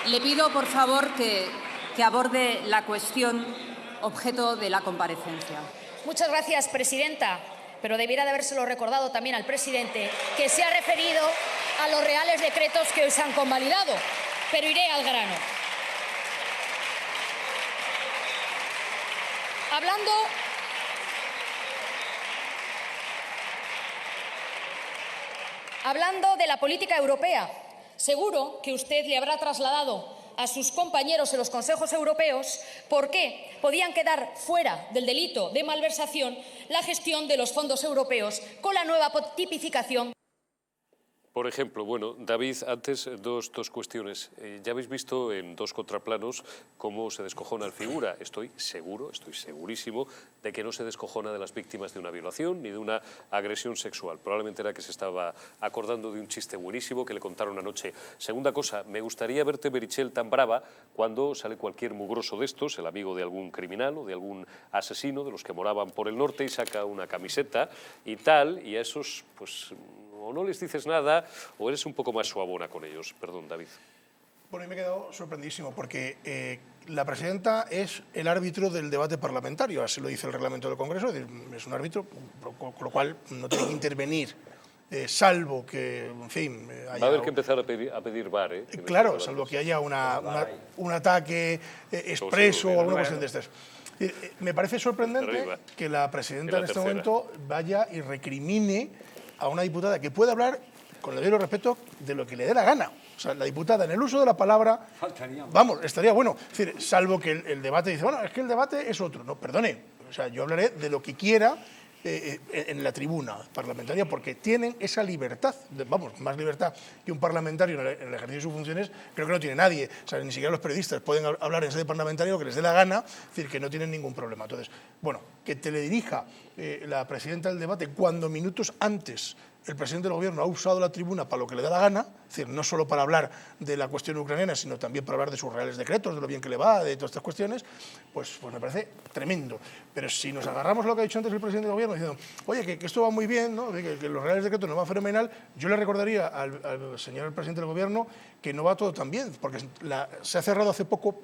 Le pido, por favor, que aborde la cuestión objeto de la comparecencia.
Muchas gracias, presidenta. Pero debiera de habérselo recordado también al presidente, que se ha referido a los reales decretos que hoy se han convalidado. Pero iré al grano. Hablando de la política europea, seguro que usted le habrá trasladado a sus compañeros en los consejos europeos por qué podían quedar fuera del delito de malversación la gestión de los fondos europeos con la nueva tipificación.
Por ejemplo, bueno, David, antes dos cuestiones. Ya habéis visto en dos contraplanos cómo se descojona el figura. Estoy segurísimo de que no se descojona de las víctimas de una violación ni de una agresión sexual. Probablemente era que se estaba acordando de un chiste buenísimo que le contaron anoche. Segunda cosa, me gustaría verte, Meritxell, tan brava cuando sale cualquier mugroso de estos, el amigo de algún criminal o de algún asesino, de los que moraban por el norte, y saca una camiseta y tal, y a esos, pues, o no les dices nada o eres un poco más suavona con ellos. Perdón, David.
Bueno, y me he quedado sorprendidísimo porque la presidenta es el árbitro del debate parlamentario, así lo dice el reglamento del Congreso, es un árbitro, con lo cual no tiene que intervenir, salvo que, en fin...
Va a haber que empezar a pedir VAR, ¿eh?
Claro, salvo que haya un ataque expreso o alguna cuestión de estas. Me parece sorprendente que la presidenta en este momento vaya y recrimine a una diputada que puede hablar, con el debido respeto, de lo que le dé la gana. O sea, la diputada en el uso de la palabra, vamos, estaría bueno. Es decir, salvo que el debate dice, bueno, es que el debate es otro. No, perdone, o sea, yo hablaré de lo que quiera en la tribuna parlamentaria, porque tienen esa libertad, vamos, más libertad que un parlamentario en el ejercicio de sus funciones, creo que no tiene nadie. O sea, ni siquiera los periodistas pueden hablar en sede parlamentaria lo que les dé la gana, es decir, que no tienen ningún problema. Entonces, bueno, que teledirija la presidenta del debate cuando minutos antes el presidente del Gobierno ha usado la tribuna para lo que le da la gana, es decir, no solo para hablar de la cuestión ucraniana, sino también para hablar de sus reales decretos, de lo bien que le va, de todas estas cuestiones, pues me parece tremendo. Pero si nos agarramos a lo que ha dicho antes el presidente del Gobierno, diciendo, oye, que esto va muy bien, ¿no? que los reales decretos no va fenomenal, yo le recordaría al señor presidente del Gobierno que no va todo tan bien, porque se ha cerrado hace poco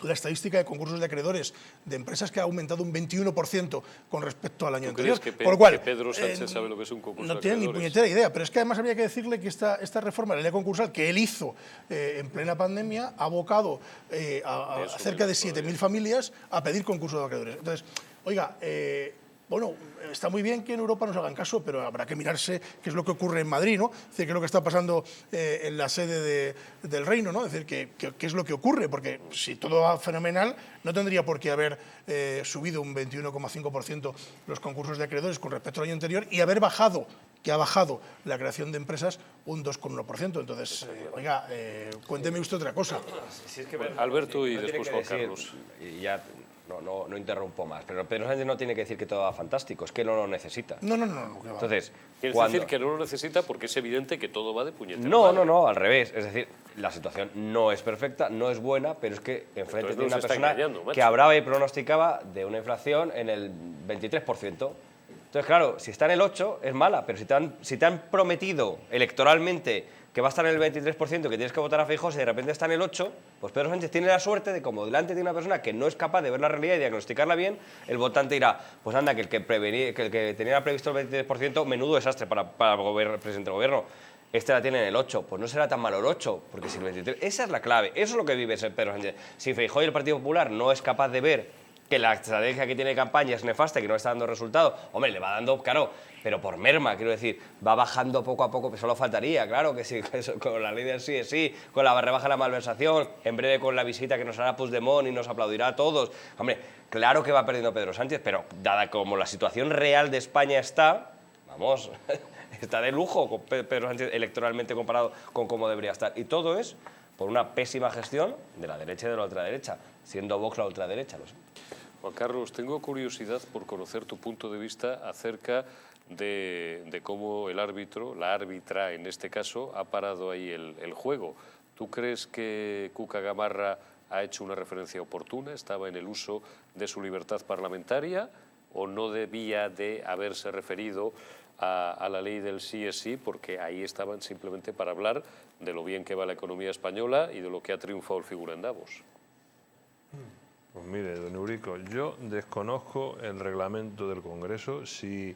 la estadística de concursos de acreedores de empresas que ha aumentado un 21% con respecto al año anterior.
Por lo cual, que Pedro Sánchez sabe lo que es un concurso
no tiene ni puñetera idea, pero es que además habría que decirle que esta reforma de la ley concursal que él hizo en plena pandemia ha abocado a cerca de 7.000 familias a pedir concursos de acreedores. Entonces, oiga, bueno, está muy bien que en Europa nos hagan caso, pero habrá que mirarse qué es lo que ocurre en Madrid, ¿no? Es decir, qué es lo que está pasando en la sede del Reino, ¿no? Es decir, qué es lo que ocurre, porque si todo va fenomenal, no tendría por qué haber subido un 21,5% los concursos de acreedores con respecto al año anterior y haber bajado, que ha bajado la creación de empresas un 2,1%. Entonces, oiga, cuénteme usted otra cosa.
Si es que,
Alberto y después Juan Carlos.
Y ya no interrumpo más, pero Pedro Sánchez no tiene que decir que todo va fantástico, es que no lo necesita.
No.
Entonces,
¿quieres decir que no lo necesita porque es evidente que todo va de puñetera?
No, al revés. Es decir, la situación no es perfecta, no es buena, pero es que enfrente tiene una persona que hablaba y pronosticaba de una inflación en el 23%. Entonces, claro, si está en el 8% es mala, pero si te han prometido electoralmente que va a estar en el 23%, que tienes que votar a Feijóo, si de repente está en el 8%, pues Pedro Sánchez tiene la suerte de, como delante de una persona que no es capaz de ver la realidad y diagnosticarla bien, el votante dirá, pues anda, que el que tenía previsto el 23%, menudo desastre para el presidente del Gobierno. Este la tiene en el 8%, pues no será tan malo el 8%, porque si el 23%, esa es la clave, eso es lo que vive Pedro Sánchez. Si Feijóo y el Partido Popular no es capaz de ver que la estrategia que tiene de campaña es nefasta y que no está dando resultados, hombre, le va dando, claro, pero por merma, quiero decir, va bajando poco a poco, que solo faltaría, claro, que sí, con la ley del sí es sí, con la rebaja de la malversación, en breve con la visita que nos hará Puigdemont y nos aplaudirá a todos. Hombre, claro que va perdiendo Pedro Sánchez, pero dada como la situación real de España está, vamos, está de lujo con Pedro Sánchez electoralmente comparado con cómo debería estar. Y todo es por una pésima gestión de la derecha y de la ultraderecha, siendo Vox la ultraderecha, lo sé.
Juan Carlos, tengo curiosidad por conocer tu punto de vista acerca de cómo el árbitro, la árbitra en este caso, ha parado ahí el juego. ¿Tú crees que Cuca Gamarra ha hecho una referencia oportuna, estaba en el uso de su libertad parlamentaria o no debía de haberse referido a la ley del sí es sí, porque ahí estaban simplemente para hablar de lo bien que va la economía española y de lo que ha triunfado el figura en Davos.
Pues mire, don Eurico, yo desconozco el reglamento del Congreso. Si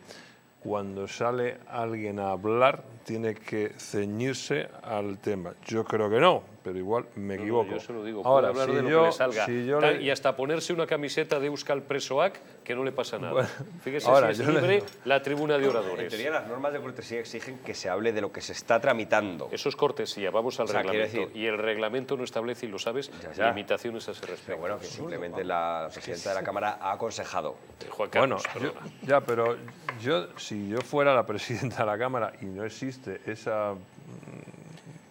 cuando sale alguien a hablar tiene que ceñirse al tema. Yo creo que no, pero igual me equivoco.
Yo se lo digo,
ahora,
puede hablar
si
de lo
yo,
que le salga.
si yo
Y hasta ponerse una camiseta de Euskal Presoak, que no le pasa nada.
Bueno,
fíjese
ahora,
si es
yo le
libre
digo.
la tribuna de
En
oradores.
teoría, las normas de cortesía exigen que se hable de lo que se está tramitando.
Eso es cortesía, vamos al
O sea, quiero
reglamento.
decir-
Y el reglamento no establece, y lo sabes,
Ya.
limitaciones a ese respecto.
Pero bueno, que simplemente la presidenta de la Cámara ha aconsejado.
Juan
Bueno,
Carlos,
ya, pero si yo fuera la presidenta de la Cámara y no existe esa...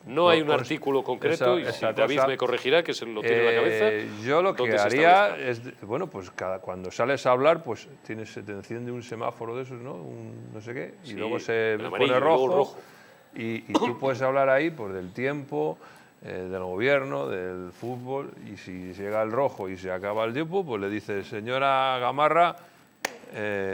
no hay un
cons-
artículo concreto, y si
esa
David
cosa,
me corregirá, que se lo tiene en la cabeza.
Yo lo que
¿dónde se
haría
establezca?
es, bueno, pues cuando sales a hablar, pues se te enciende un semáforo de esos, ¿no? Un no sé qué, y
Sí,
luego se
el amarillo,
pone
y luego
rojo,
rojo.
y tú puedes hablar ahí pues del tiempo, del gobierno, del fútbol, y si llega el rojo y se acaba el tiempo, pues le dices, señora Gamarra,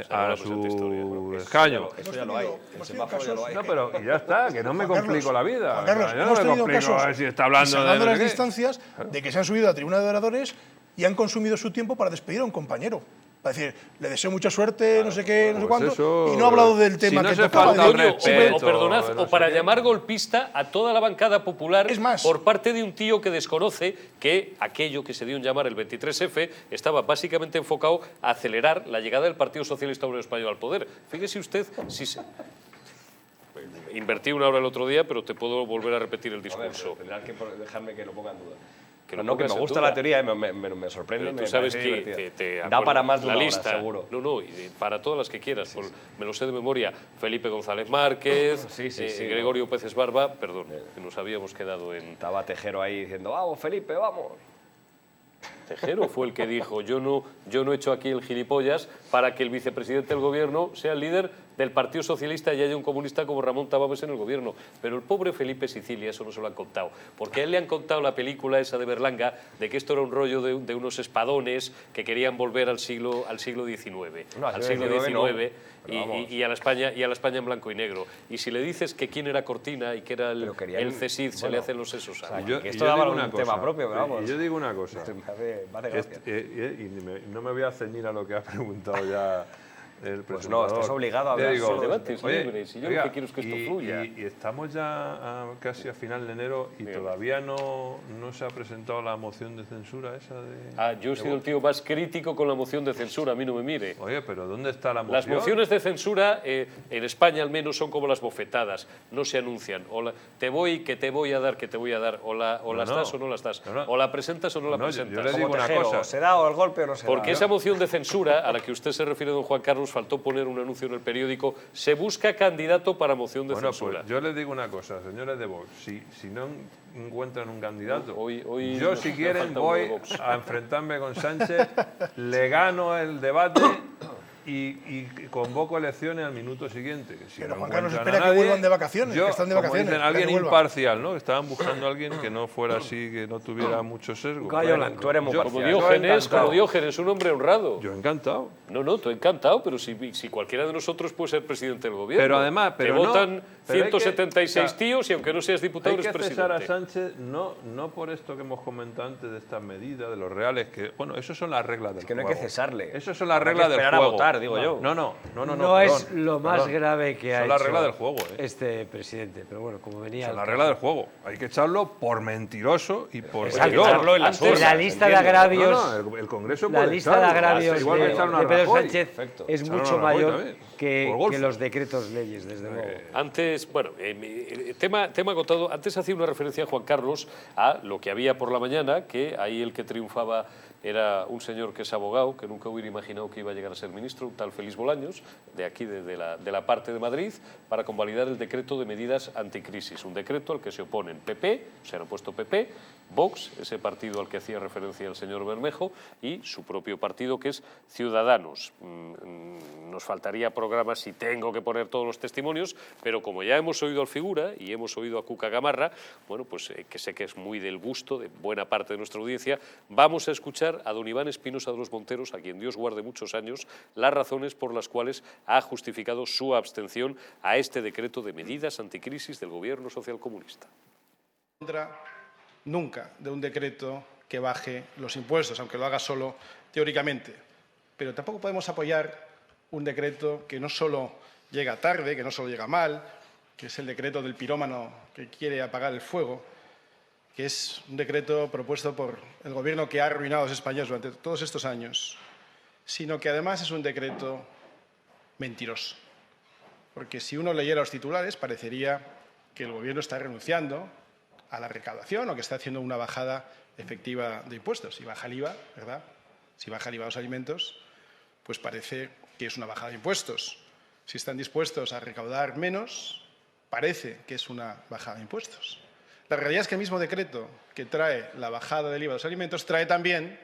a su escaño.
Eso ya lo hay. El semáforo ya lo hay.
No, pero y ya está, que no me
Juan
complico la vida.
Juan Carlos,
Yo no
hemos
me
tenido
complico
casos,
a ver si está hablando de
salvando
no sé
las
qué.
distancias, de que se han subido a la tribuna de oradores y han consumido su tiempo para despedir a un compañero. Para decir, le deseo mucha suerte, no sé qué, no sé
pues
cuánto,
eso,
y no ha hablado del
si
tema
no
que
se
tocaba.
falta al
Coño,
respeto,
o perdonad,
no
o para
sé qué.
llamar golpista a toda la bancada popular
Es más.
por parte de un tío que desconoce que aquello que se dio en llamar el 23F estaba básicamente enfocado a acelerar la llegada del Partido Socialista Obrero Español al poder. Fíjese usted si se... Invertí una hora el otro día, pero te puedo volver a repetir el discurso.
Tendrán que dejarme que lo ponga en duda.
Que
No,
lo
no, que
pongas
me
en
gusta
duda.
la teoría, me sorprende.
Pero
me
tú sabes
parece
que
divertida. Da para más de
la
una
lista,
hora, seguro.
No, y para todas las que quieras. Me lo sé de memoria. Felipe González Márquez,
Sí,
Gregorio Peces Barba, perdón, que nos habíamos quedado en...
Estaba Tejero ahí diciendo, vamos, Felipe, vamos.
Tejero fue el que dijo, yo no he hecho aquí el gilipollas para que el vicepresidente del gobierno sea el líder del Partido Socialista y haya un comunista como Ramón Tamames en el gobierno. Pero el pobre Felipe Sicilia eso no se lo han contado. Porque a él le han contado la película esa de Berlanga de que esto era un rollo de unos espadones que querían volver al siglo XIX.
No,
al siglo
XIX no,
XIX
pero vamos.
y a la España en blanco y negro. Y si le dices que quién era Cortina y que era el CSID, se le hacen los sesos.
o sea,
Y yo,
que
y
esto
yo
daba
digo
un
una
tema
cosa,
propio, pero vamos.
y yo digo una cosa,
Me hace gracia.
no me voy a ceñir a lo que ha preguntado ya el
Pues
presentador.
no, estás obligado a hablar
Yo digo,
solo
de debates
oye,
libres, y yo
oiga,
lo que quiero es que esto fluya.
Y estamos ya casi a final de enero y todavía no se ha presentado la moción de censura esa de...
Yo he sido el tío más crítico con la moción de censura, a mí no me mire.
Oye, pero ¿dónde está la moción?
Las mociones de censura en España al menos son como las bofetadas, no se anuncian. Te voy a dar, o las das o no las das.
No.
O la presentas o no la
No, yo
presentas.
le digo una
Tejero,
cosa.
o se da o el golpe o no se
Porque
da.
esa moción de censura a la que usted se refiere, don Juan Carlos, faltó poner un anuncio en el periódico, se busca candidato para moción de
Bueno,
censura.
pues yo les digo una cosa, señores de Vox, si no encuentran un candidato,
Hoy
yo
nos
si
ha
quieren
faltado uno de
voy
Vox.
a enfrentarme con Sánchez, le gano el debate y convoco elecciones al minuto siguiente. Que si
Pero
no
Juan Carlos
encuentran
espera
a
que
nadie,
vuelvan de vacaciones,
yo,
que están de
como
vacaciones.
dicen,
espera que
alguien
vuelvan.
imparcial, ¿no? Estaban buscando a alguien que no fuera así, que no tuviera mucho sesgo.
Gallo blanco. Tú eres muy
Yo-
parcial.
Como Diógenes, un hombre honrado.
Yo encantado.
No, tú encantado, pero si cualquiera de nosotros puede ser presidente del gobierno.
Pero además,
te
pero no,
votan
pero hay que-
176
o sea,
tíos y aunque no seas diputado
Hay
eres
que
presidente.
cesar a Sánchez no por esto que hemos comentado antes de estas medidas, de los reales, que, bueno, eso son las reglas del
Es que no hay
juego.
que cesarle.
Eso son las
Habrá que
reglas del
esperar a
juego.
votar, digo yo.
No,
No es
perdón,
lo más
perdón.
grave que ha
Son
hecho
las reglas del juego,
este presidente. Pero bueno, como venía...
Son
al
las
caso.
reglas del juego. Hay que echarlo por mentiroso y por
Exacto.
traidor.
en las
Antes, la
urnas,
lista de
entiendo.
agravios...
El Congreso
La
puede
lista de
echarlo.
agravios
Igual que
de
echaron a
Pedro
Rajoy.
Sánchez
Perfecto.
es
Echaron a
mucho
Rajoy
mayor
también.
que
Por golfo.
los decretos leyes, desde luego.
Antes, bueno, tema agotado. Antes hacía una referencia Juan Carlos a lo que había por la mañana, que ahí el que triunfaba era un señor que es abogado, que nunca hubiera imaginado que iba a llegar a ser ministro, un tal Félix Bolaños, de aquí, de la parte de Madrid, para convalidar el decreto de medidas anticrisis. Un decreto al que se oponen PP, se han opuesto PP, Vox, ese partido al que hacía referencia el señor Bermejo, y su propio partido, que es Ciudadanos. nos faltaría programa si tengo que poner todos los testimonios, pero como ya hemos oído al figura y hemos oído a Cuca Gamarra, bueno, pues que sé que es muy del gusto de buena parte de nuestra audiencia, vamos a escuchar a don Iván Espinosa de los Monteros, a quien Dios guarde muchos años, las razones por las cuales ha justificado su abstención a este decreto de medidas anticrisis del gobierno socialcomunista.
Nunca de un decreto que baje los impuestos, aunque lo haga solo teóricamente. Pero tampoco podemos apoyar un decreto que no solo llega tarde, que no solo llega mal, que es el decreto del pirómano que quiere apagar el fuego, que es un decreto propuesto por el Gobierno que ha arruinado a los españoles durante todos estos años, sino que además es un decreto mentiroso. Porque si uno leyera los titulares, parecería que el Gobierno está renunciando a la recaudación o que está haciendo una bajada efectiva de impuestos. Si baja el IVA, ¿verdad? Si baja el IVA a los alimentos, pues parece que es una bajada de impuestos. Si están dispuestos a recaudar menos, parece que es una bajada de impuestos. La realidad es que el mismo decreto que trae la bajada del IVA a los alimentos trae también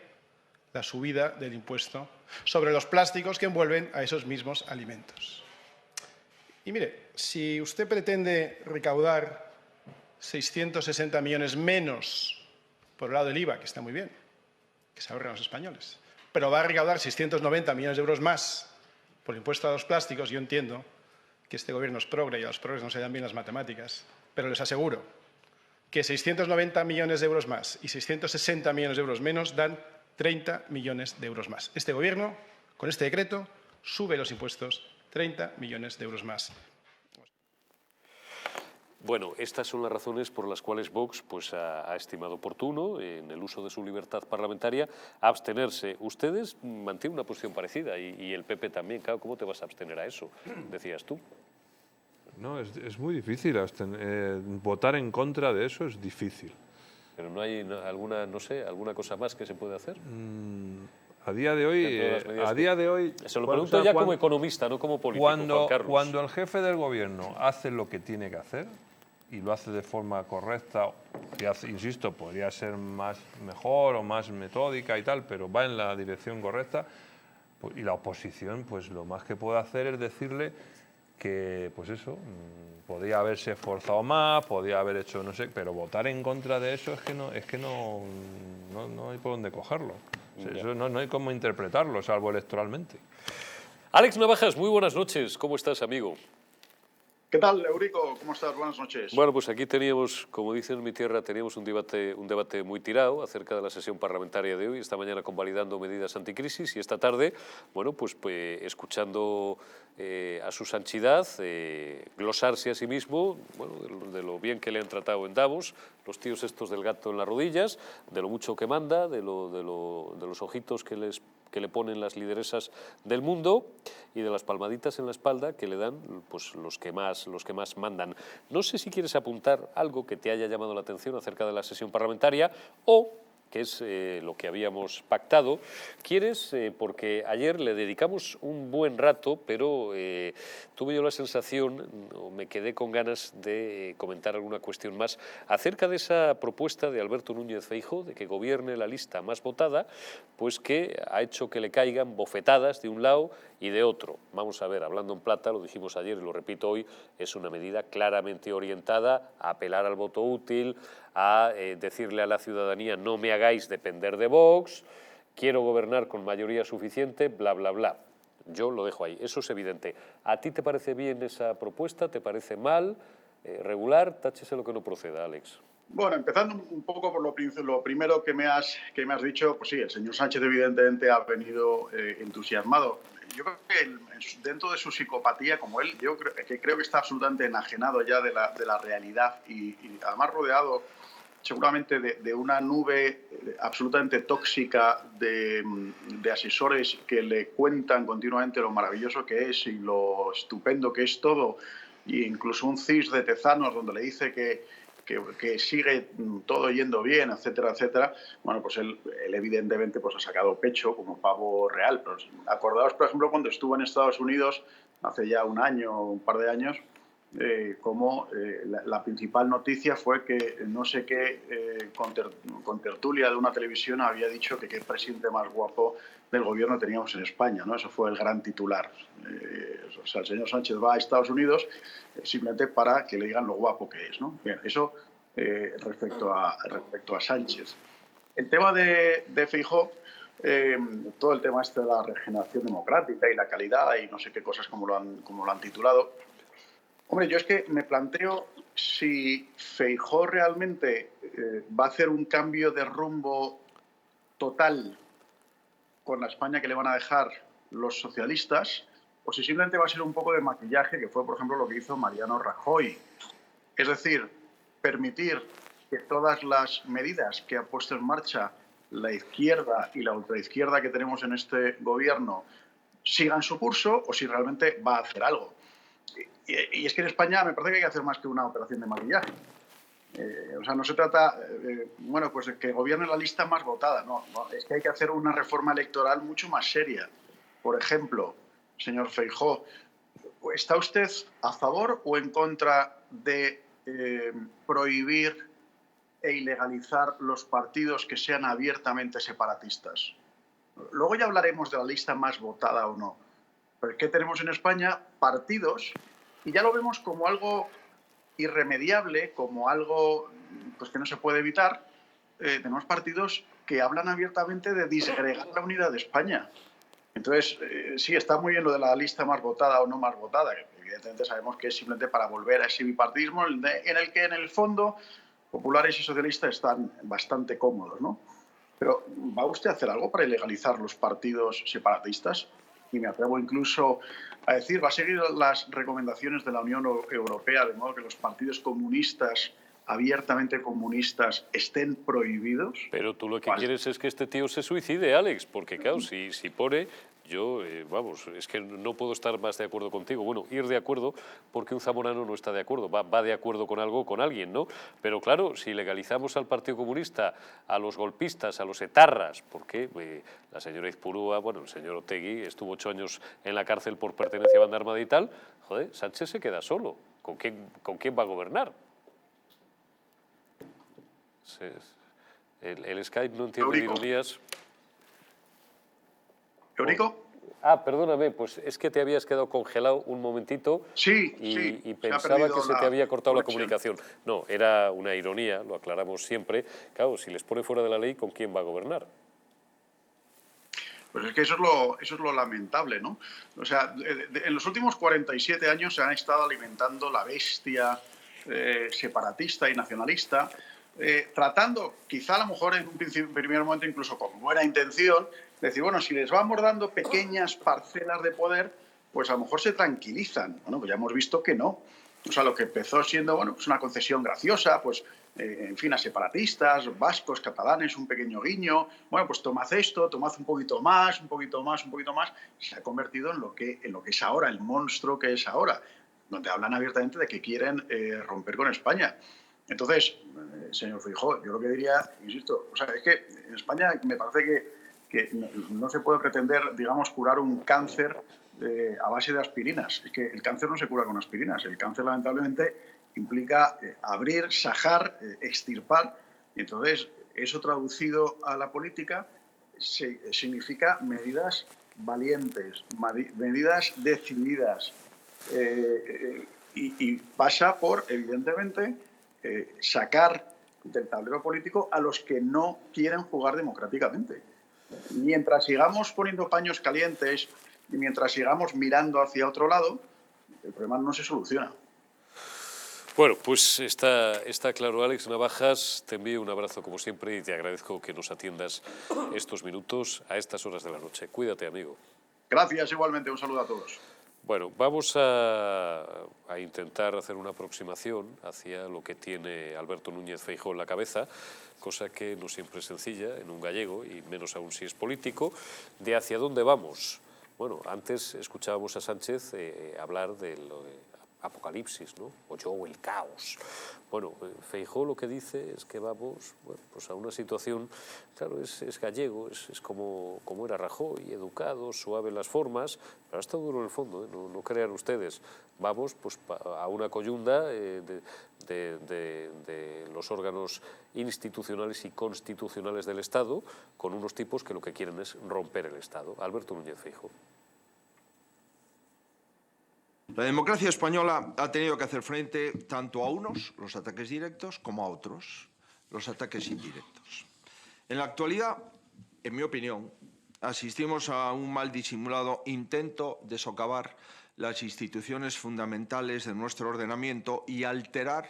la subida del impuesto sobre los plásticos que envuelven a esos mismos alimentos. Y mire, si usted pretende recaudar 660 millones menos por el lado del IVA, que está muy bien, que se ahorren los españoles, pero va a recaudar 690 millones de euros más por el impuesto a los plásticos, yo entiendo que este Gobierno es progre y a los progres no se dan bien las matemáticas, pero les aseguro que 690 millones de euros más y 660 millones de euros menos dan 30 millones de euros más. Este Gobierno, con este decreto, sube los impuestos 30 millones de euros más.
Bueno, estas son las razones por las cuales Vox pues, ha estimado oportuno, en el uso de su libertad parlamentaria, abstenerse. Ustedes mantienen una posición parecida y el PP también. Claro, ¿cómo te vas a abstener a eso? Decías tú.
No, es muy difícil. Votar en contra de eso es difícil.
Pero no hay alguna, no sé, alguna cosa más que se puede hacer.
A día de hoy,
se lo pregunto ya como economista, no como político, Juan Carlos.
Cuando el jefe del gobierno hace lo que tiene que hacer y lo hace de forma correcta, insisto, podría ser mejor o más metódica y tal, pero va en la dirección correcta, y la oposición, pues lo más que puede hacer es decirle que, pues eso, podría haberse esforzado más, podría haber hecho, no sé, pero votar en contra de eso es que no hay por dónde cogerlo. O sea, eso no hay cómo interpretarlo, salvo electoralmente.
Alex Navajas, muy buenas noches. ¿Cómo estás, amigo?
¿Qué tal, Eurico? ¿Cómo estás? Buenas noches.
Bueno, pues aquí teníamos, como dicen en mi tierra, teníamos un debate muy tirado acerca de la sesión parlamentaria de hoy, esta mañana convalidando medidas anticrisis y esta tarde, bueno, pues escuchando a su santidad glosarse a sí mismo, bueno, de lo bien que le han tratado en Davos, los tíos estos del gato en las rodillas, de lo mucho que manda, de los ojitos que le ponen las lideresas del mundo y de las palmaditas en la espalda que le dan pues, los que más mandan. No sé si quieres apuntar algo que te haya llamado la atención acerca de la sesión parlamentaria o, que es lo que habíamos pactado, quieres, porque ayer le dedicamos un buen rato, pero tuve yo la sensación, o me quedé con ganas de comentar alguna cuestión más acerca de esa propuesta de Alberto Núñez Feijóo de que gobierne la lista más votada, pues que ha hecho que le caigan bofetadas de un lado y de otro. Vamos a ver, hablando en plata, lo dijimos ayer y lo repito hoy, es una medida claramente orientada a apelar al voto útil, a decirle a la ciudadanía no me hagáis depender de Vox, quiero gobernar con mayoría suficiente, bla, bla, bla. Yo lo dejo ahí, eso es evidente. ¿A ti te parece bien esa propuesta? ¿Te parece mal? ¿Regular? Táchese lo que no proceda, Alex.
Bueno, empezando un poco por lo primero que me has dicho, pues sí, el señor Sánchez evidentemente ha venido entusiasmado. Yo creo que dentro de su psicopatía, como él, yo creo que está absolutamente enajenado ya de la realidad y además rodeado seguramente de una nube absolutamente tóxica de asesores que le cuentan continuamente lo maravilloso que es y lo estupendo que es todo, e incluso un CIS de Tezanos donde le dice que sigue todo yendo bien, etcétera, etcétera. Bueno, pues él evidentemente pues ha sacado pecho como pavo real. Pero acordaos, por ejemplo, cuando estuvo en Estados Unidos hace ya un año, un par de años, como la principal noticia fue que no sé qué con tertulia de una televisión había dicho que qué presidente más guapo del gobierno que teníamos en España, ¿no? Eso fue el gran titular. O sea, el señor Sánchez va a Estados Unidos simplemente para que le digan lo guapo que es, ¿no? Bien, eso respecto a Sánchez. El tema de Feijóo, todo el tema este de la regeneración democrática y la calidad y no sé qué cosas como lo han titulado. Hombre, yo es que me planteo si Feijóo realmente va a hacer un cambio de rumbo total con la España que le van a dejar los socialistas, o si simplemente va a ser un poco de maquillaje, que fue, por ejemplo, lo que hizo Mariano Rajoy. Es decir, permitir que todas las medidas que ha puesto en marcha la izquierda y la ultraizquierda que tenemos en este gobierno sigan su curso, o si realmente va a hacer algo. Y es que en España me parece que hay que hacer más que una operación de maquillaje. O sea, no se trata, bueno, pues de que gobierne la lista más votada, no, es que hay que hacer una reforma electoral mucho más seria. Por ejemplo, señor Feijóo, ¿está usted a favor o en contra de prohibir e ilegalizar los partidos que sean abiertamente separatistas? Luego ya hablaremos de la lista más votada o no. Pero es que tenemos en España partidos, y ya lo vemos como algo irremediable, como algo pues, que no se puede evitar. Tenemos partidos que hablan abiertamente de disgregar la unidad de España. Entonces, sí, está muy bien lo de la lista más votada o no más votada, que evidentemente sabemos que es simplemente para volver a ese bipartidismo en el que, en el fondo, populares y socialistas están bastante cómodos, ¿no? Pero, ¿va usted a hacer algo para ilegalizar los partidos separatistas? Y me atrevo incluso a decir, ¿va a seguir las recomendaciones de la Unión Europea de modo que los partidos comunistas, abiertamente comunistas, estén prohibidos?
Pero tú lo que quieres es que este tío se suicide, Alex, porque claro, si pone... Yo, vamos, es que no puedo estar más de acuerdo contigo. Bueno, ir de acuerdo porque un zamorano no está de acuerdo, va de acuerdo con algo o con alguien, ¿no? Pero claro, si legalizamos al Partido Comunista, a los golpistas, a los etarras, porque la señora Izpurúa, bueno, el señor Otegi estuvo 8 años en la cárcel por pertenencia a banda armada y tal, joder, Sánchez se queda solo. ¿Con quién va a gobernar? El Skype no entiende ironías.
¿Eurico?
Ah, perdóname, pues es que te habías quedado congelado un momentito y pensaba que se te había cortado la comunicación. No, era una ironía, lo aclaramos siempre. Claro, si les pone fuera de la ley, ¿con quién va a gobernar?
Pues es que eso es lo lamentable, ¿no? O sea, en los últimos 47 años se han estado alimentando la bestia separatista y nacionalista, tratando, quizá a lo mejor en un primer momento incluso con buena intención, de decir, bueno, si les vamos dando pequeñas parcelas de poder, pues a lo mejor se tranquilizan. Bueno, pues ya hemos visto que no. O sea, lo que empezó siendo, bueno, pues una concesión graciosa, pues, en fin, a separatistas, vascos, catalanes, un pequeño guiño, bueno, pues tomad esto, tomad un poquito más, un poquito más, un poquito más, se ha convertido en lo que es ahora, el monstruo que es ahora, donde hablan abiertamente de que quieren romper con España. Entonces, señor Feijóo, yo lo que diría, insisto, o sea, es que en España me parece que no se puede pretender, digamos, curar un cáncer a base de aspirinas. Es que el cáncer no se cura con aspirinas. El cáncer, lamentablemente, implica abrir, sajar, extirpar. Y entonces, eso traducido a la política significa medidas valientes, medidas decididas. Y pasa por, evidentemente, sacar del tablero político a los que no quieren jugar democráticamente. Mientras sigamos poniendo paños calientes y mientras sigamos mirando hacia otro lado, el problema no se soluciona.
Bueno, pues está claro, Alex Navajas. Te envío un abrazo como siempre y te agradezco que nos atiendas estos minutos a estas horas de la noche. Cuídate, amigo.
Gracias, igualmente. Un saludo a todos.
Bueno, vamos a intentar hacer una aproximación hacia lo que tiene Alberto Núñez Feijóo en la cabeza, cosa que no siempre es sencilla en un gallego, y menos aún si es político, de hacia dónde vamos. Bueno, antes escuchábamos a Sánchez hablar de apocalipsis, ¿no? O yo el caos. Bueno, Feijóo lo que dice es que vamos, bueno, pues a una situación, claro, es gallego, es como era Rajoy, educado, suave en las formas, pero está duro en el fondo, ¿eh? No crean ustedes. Vamos pues a una coyunda de los órganos institucionales y constitucionales del Estado, con unos tipos que lo que quieren es romper el Estado. Alberto Núñez Feijóo.
La democracia española ha tenido que hacer frente tanto a unos, los ataques directos, como a otros, los ataques indirectos. En la actualidad, en mi opinión, asistimos a un mal disimulado intento de socavar las instituciones fundamentales de nuestro ordenamiento y alterar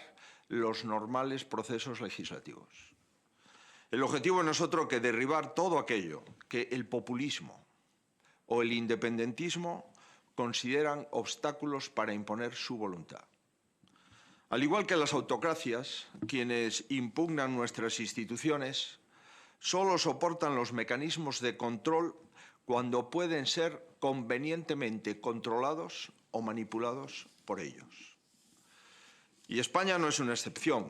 los normales procesos legislativos. El objetivo no es otro que derribar todo aquello que el populismo o el independentismo consideran obstáculos para imponer su voluntad. Al igual que las autocracias, quienes impugnan nuestras instituciones solo soportan los mecanismos de control cuando pueden ser convenientemente controlados o manipulados por ellos. Y España no es una excepción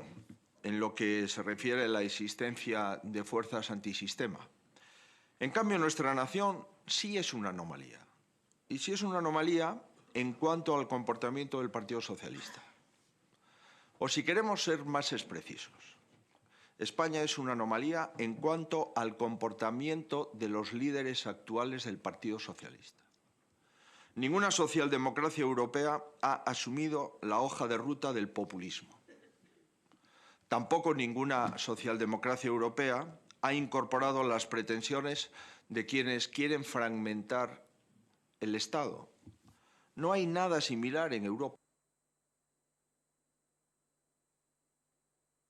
en lo que se refiere a la existencia de fuerzas antisistema. En cambio, nuestra nación sí es una anomalía. Y sí es una anomalía en cuanto al comportamiento del Partido Socialista. O si queremos ser más precisos, España es una anomalía en cuanto al comportamiento de los líderes actuales del Partido Socialista. Ninguna socialdemocracia europea ha asumido la hoja de ruta del populismo. Tampoco ninguna socialdemocracia europea ha incorporado las pretensiones de quienes quieren fragmentar el Estado. No hay nada similar en Europa.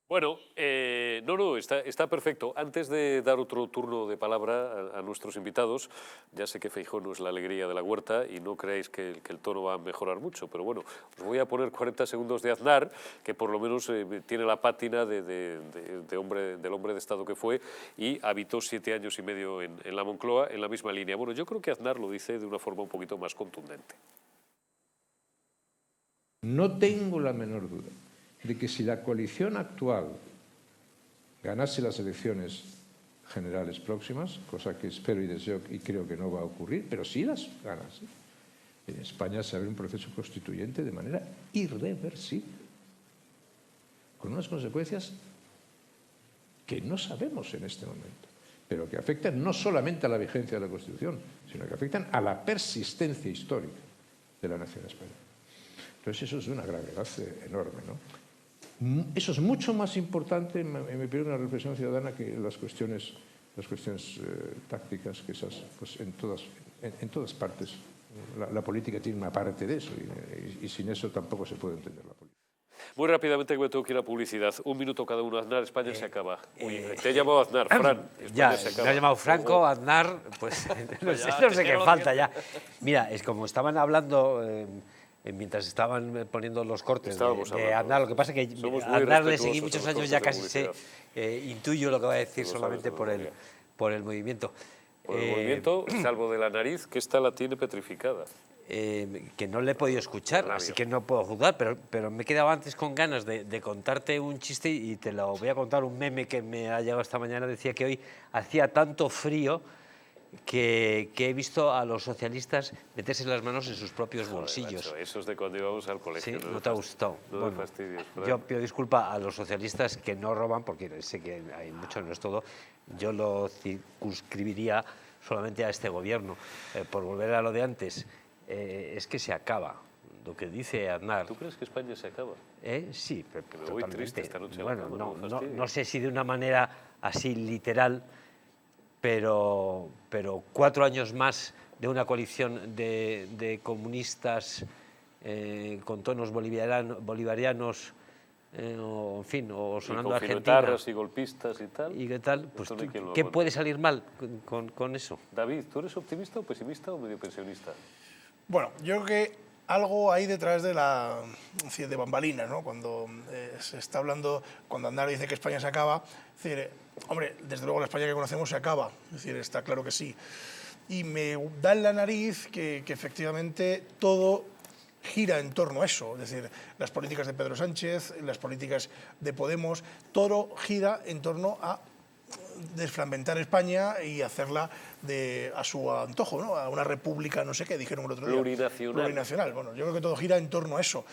Bueno, está perfecto. Antes de dar otro turno de palabra a nuestros invitados, ya sé que Feijóo no es la alegría de la huerta y no creáis que el tono va a mejorar mucho, pero bueno, os voy a poner 40 segundos de Aznar, que por lo menos tiene la pátina del hombre de Estado que fue y habitó 7 años y medio en la Moncloa en la misma línea. Bueno, yo creo que Aznar lo dice de una forma un poquito más contundente.
No tengo la menor duda de que si la coalición actual ganase las elecciones generales próximas, cosa que espero y deseo y creo que no va a ocurrir, pero si las ganase, en España se abre un proceso constituyente de manera irreversible, con unas consecuencias que no sabemos en este momento, pero que afectan no solamente a la vigencia de la Constitución, sino que afectan a la persistencia histórica de la nación española. Entonces eso es de una gravedad enorme, ¿no? Eso es mucho más importante, en mi opinión, una reflexión ciudadana que las cuestiones tácticas, que esas, pues en todas partes. La política tiene una parte de eso y sin eso tampoco se puede entender la política.
Muy rápidamente, que me tengo que ir a publicidad. 1 minuto cada uno. Aznar, España se acaba. Uy, te he llamado Aznar, Fran.
Ya,
se acaba.
me ha llamado Franco, Aznar, pues no sé qué falta ya. Mira, es como estaban hablando... mientras estaban poniendo los cortes de Aznar, lo que pasa es que a Aznar le seguí muchos años, ya casi sé, intuyo lo que va a decir solamente por el movimiento.
Por el movimiento, salvo de la nariz, que esta la tiene petrificada.
Que no le he podido escuchar, así que no puedo juzgar, pero me he quedado antes con ganas de contarte un chiste y te lo voy a contar. Un meme que me ha llegado esta mañana decía que hoy hacía tanto frío que he visto a los socialistas meterse las manos en sus propios bolsillos.
Macho, eso es de cuando íbamos al colegio.
¿Sí? ¿No te ha gustado?
No me fastidies.
Yo pido disculpa a los socialistas que no roban, porque sé que hay mucho, no es todo. Yo lo circunscribiría solamente a este gobierno. Por volver a lo de antes, es que se acaba. Lo que dice Aznar...
¿Tú crees que España se acaba?
Sí, pero
me voy triste esta noche.
Bueno, no sé si de una manera así literal, pero 4 años más de una coalición de comunistas con tonos bolivarianos, o, en fin, o sonando a Argentina.
Y golpistas y tal.
¿Y qué tal? Pues ¿qué puede salir mal con eso?
David, ¿tú eres optimista o pesimista o medio pensionista?
Bueno, yo creo que algo hay detrás de de bambalinas, ¿no? Cuando se está hablando, cuando Aznar dice que España se acaba, es decir, hombre, desde luego la España que conocemos se acaba, es decir, está claro que sí. Y me da en la nariz que efectivamente todo gira en torno a eso, es decir, las políticas de Pedro Sánchez, las políticas de Podemos, todo gira en torno a desfragmentar España y hacerla a su antojo, ¿no? A una república, no sé qué, dijeron el otro día. Plurinacional. Bueno, yo creo que todo gira en torno a eso.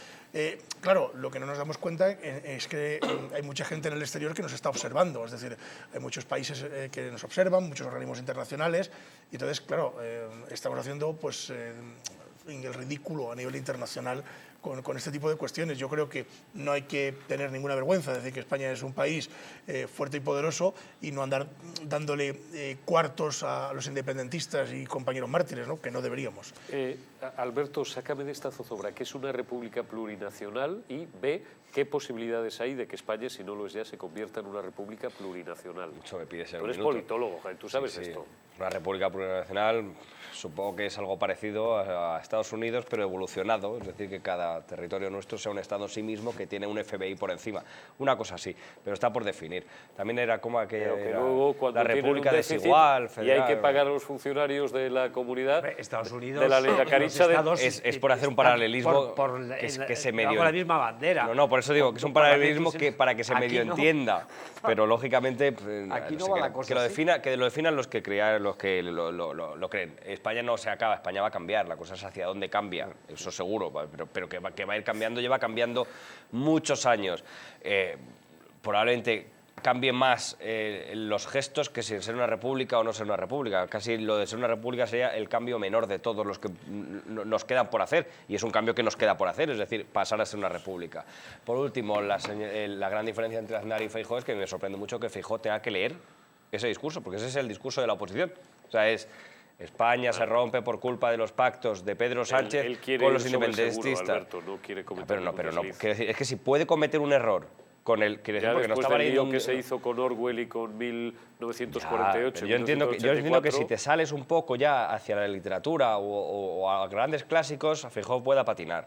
Claro, lo que no nos damos cuenta es que hay mucha gente en el exterior que nos está observando, es decir, hay muchos países que nos observan, muchos organismos internacionales, y entonces, claro, estamos haciendo pues el ridículo a nivel internacional con este tipo de cuestiones. Yo creo que no hay que tener ninguna vergüenza de decir que España es un país fuerte y poderoso y no andar dándole cuartos a los independentistas y compañeros mártires, ¿no? Que no deberíamos.
Alberto, sácame de esta zozobra. ¿Qué es una república plurinacional? Y B, ¿qué posibilidades hay de que España, si no lo es ya, se convierta en una república plurinacional?
Mucho me pide ser
Tú
un
eres
minuto.
politólogo, tú sabes esto.
Una república plurinacional, supongo que es algo parecido a Estados Unidos, pero evolucionado, es decir, que cada territorio nuestro sea un Estado en sí mismo que tiene un FBI por encima. Una cosa así, pero está por definir. También era como aquella
luego, cuando
la república
déficit
desigual,
y hay que pagar a los funcionarios de la comunidad.
Estados Unidos,
de la caricha
es por hacer un paralelismo que se medio...
Bajo la misma bandera.
No, por eso digo que es un paralelismo para que se
Aquí
medio
no.
entienda, pero lógicamente
Aquí
no
no
sé,
va la cosa así.
que lo definan los que lo creen. España no se acaba, España va a cambiar, la cosa es hacia dónde cambia, eso seguro, pero que va a ir cambiando, lleva cambiando muchos años. Probablemente cambie más los gestos que si ser una república o no ser una república. Casi lo de ser una república sería el cambio menor de todos los que nos quedan por hacer, y es un cambio que nos queda por hacer, es decir, pasar a ser una república. Por último, la gran diferencia entre Aznar y Feijóo es que me sorprende mucho que Feijóo tenga que leer ese discurso, porque ese es el discurso de la oposición. O sea, es España se rompe por culpa de los pactos de Pedro Sánchez
él quiere
con los
ir sobre
independentistas.
seguro, Alberto, no quiere cometer
pero no,
ningún desliz.
quiero decir, es que si puede cometer un error con el, quiere decir,
Ya
porque no
después
estaba
del
leyendo
lío que se hizo con Orwell y con 1948.
yo entiendo que si te sales un poco ya hacia la literatura o a grandes clásicos, Feijóo pueda patinar.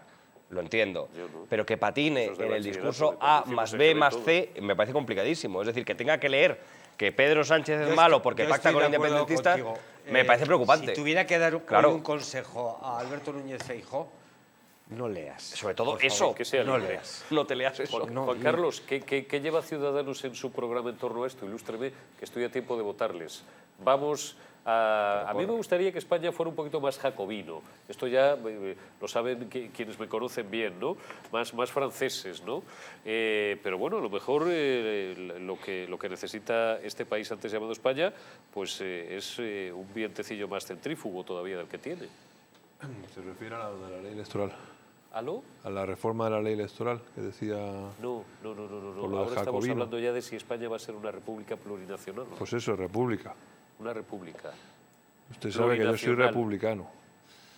Lo entiendo. Pero que patine
Eso es de
en el
bachillerato,
discurso
de
A
condiciones
más
se
B
ve
más
todo.
C me parece complicadísimo. Es decir, que tenga que leer que Pedro Sánchez es malo porque pacta con independentistas, me parece preocupante.
Si tuviera que dar
Claro.
un consejo a Alberto Núñez Feijóo, no leas.
Sobre todo
Por
eso,
favor,
que sea
no
libre.
leas.
No te leas eso.
Juan Carlos, ¿qué lleva Ciudadanos en su programa en torno a esto? Ilústreme, que estoy a tiempo de votarles. Vamos a mí me gustaría que España fuera un poquito más jacobino. Esto ya lo saben quienes me conocen bien, ¿no? Más franceses, ¿no? Pero bueno, a lo mejor lo que necesita este país antes llamado España, pues es un vientecillo más centrífugo todavía del que tiene.
¿Se refiere a la de la ley electoral?
¿Aló?
A la reforma de la ley electoral que decía...
No.
por lo de
Ahora estamos
jacobino.
hablando ya de si España va a ser una república plurinacional. ¿No?
Pues eso, república.
Una república.
Usted sabe que yo soy
Plurinacional.
republicano.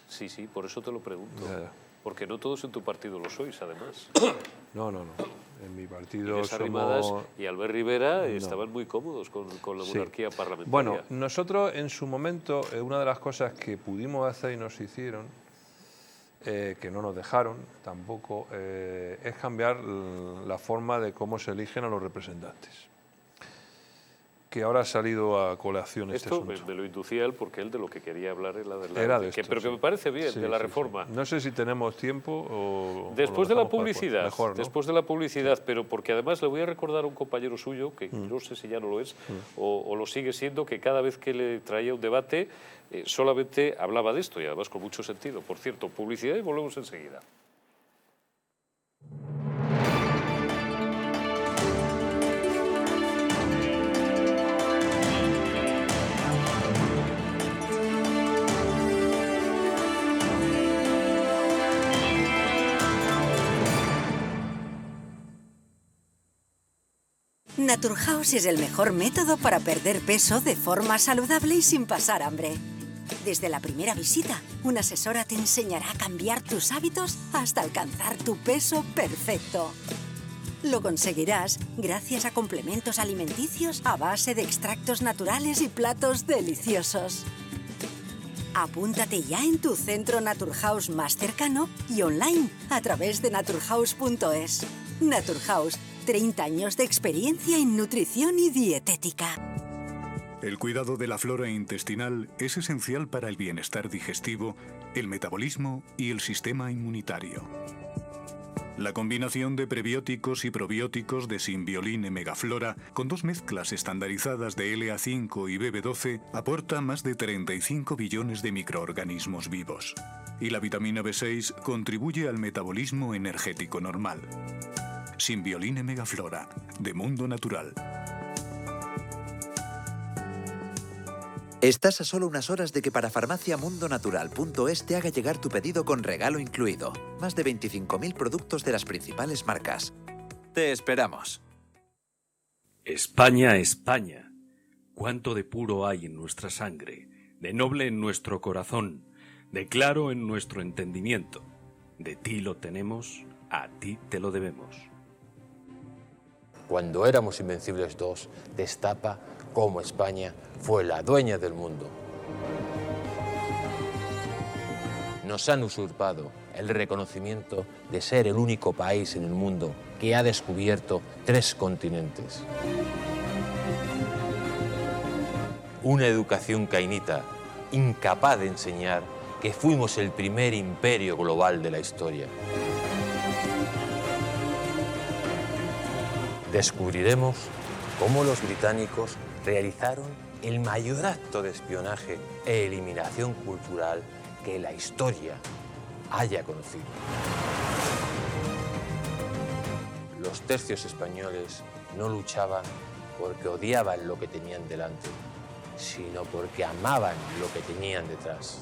Sí, por eso te lo pregunto.
Ya.
Porque no todos en tu partido lo sois, además.
No. En mi partido
Inés Arrimadas
somos...
y Albert Rivera
No.
estaban muy cómodos con la
Sí.
monarquía parlamentaria.
Bueno, nosotros en su momento, una de las cosas que pudimos hacer y nos hicieron, que no nos dejaron tampoco, es cambiar la forma de cómo se eligen a los representantes. Que ahora ha salido a colación este
Esto
asunto.
me lo inducía él porque él de lo que quería hablar era de la...
Era de esto,
pero que
sí.
me parece bien,
Sí,
de la
sí,
reforma.
sí. No sé si tenemos tiempo o...
Después
o
de
lo
la
dejamos para después.
publicidad,
Mejor, ¿no?
después de la publicidad, pero porque además le voy a recordar a un compañero suyo, que no sé si ya no lo es, o lo sigue siendo, que cada vez que le traía un debate solamente hablaba de esto, y además con mucho sentido. Por cierto, publicidad y volvemos enseguida.
Naturhaus es el mejor método para perder peso de forma saludable y sin pasar hambre. Desde la primera visita, una asesora te enseñará a cambiar tus hábitos hasta alcanzar tu peso perfecto. Lo conseguirás gracias a complementos alimenticios a base de extractos naturales y platos deliciosos. Apúntate ya en tu centro Naturhaus más cercano y online a través de naturhaus.es. Naturhaus, 30 años de experiencia en nutrición y dietética.
El cuidado de la flora intestinal es esencial para el bienestar digestivo, el metabolismo y el sistema inmunitario. La combinación de prebióticos y probióticos de Symbioline Megaflora, con 2 mezclas estandarizadas de LA5 y BB12, aporta más de 35 billones de microorganismos vivos. Y la vitamina B6 contribuye al metabolismo energético normal. Symbioline Megaflora, de Mundo Natural.
Estás a solo unas horas de que parafarmaciamundonatural.es te haga llegar tu pedido con regalo incluido. Más de 25.000 productos de las principales marcas. Te esperamos.
España, España, cuánto de puro hay en nuestra sangre, de noble en nuestro corazón, de claro en nuestro entendimiento. De ti lo tenemos, a ti te lo debemos.
Cuando éramos Invencibles 2, destapa cómo España fue la dueña del mundo. Nos han usurpado el reconocimiento de ser el único país en el mundo que ha descubierto 3 continentes. Una educación cainita, incapaz de enseñar que fuimos el primer imperio global de la historia. Descubriremos cómo los británicos realizaron el mayor acto de espionaje e eliminación cultural que la historia haya conocido. Los tercios españoles no luchaban porque odiaban lo que tenían delante, sino porque amaban lo que tenían detrás.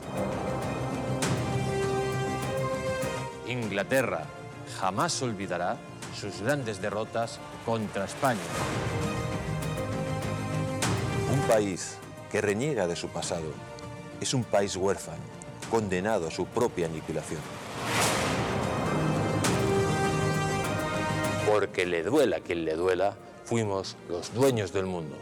Inglaterra jamás olvidará sus grandes derrotas contra España. Un país que reniega de su pasado es un país huérfano, condenado a su propia aniquilación. Porque le duela a quien le duela, fuimos los dueños del mundo.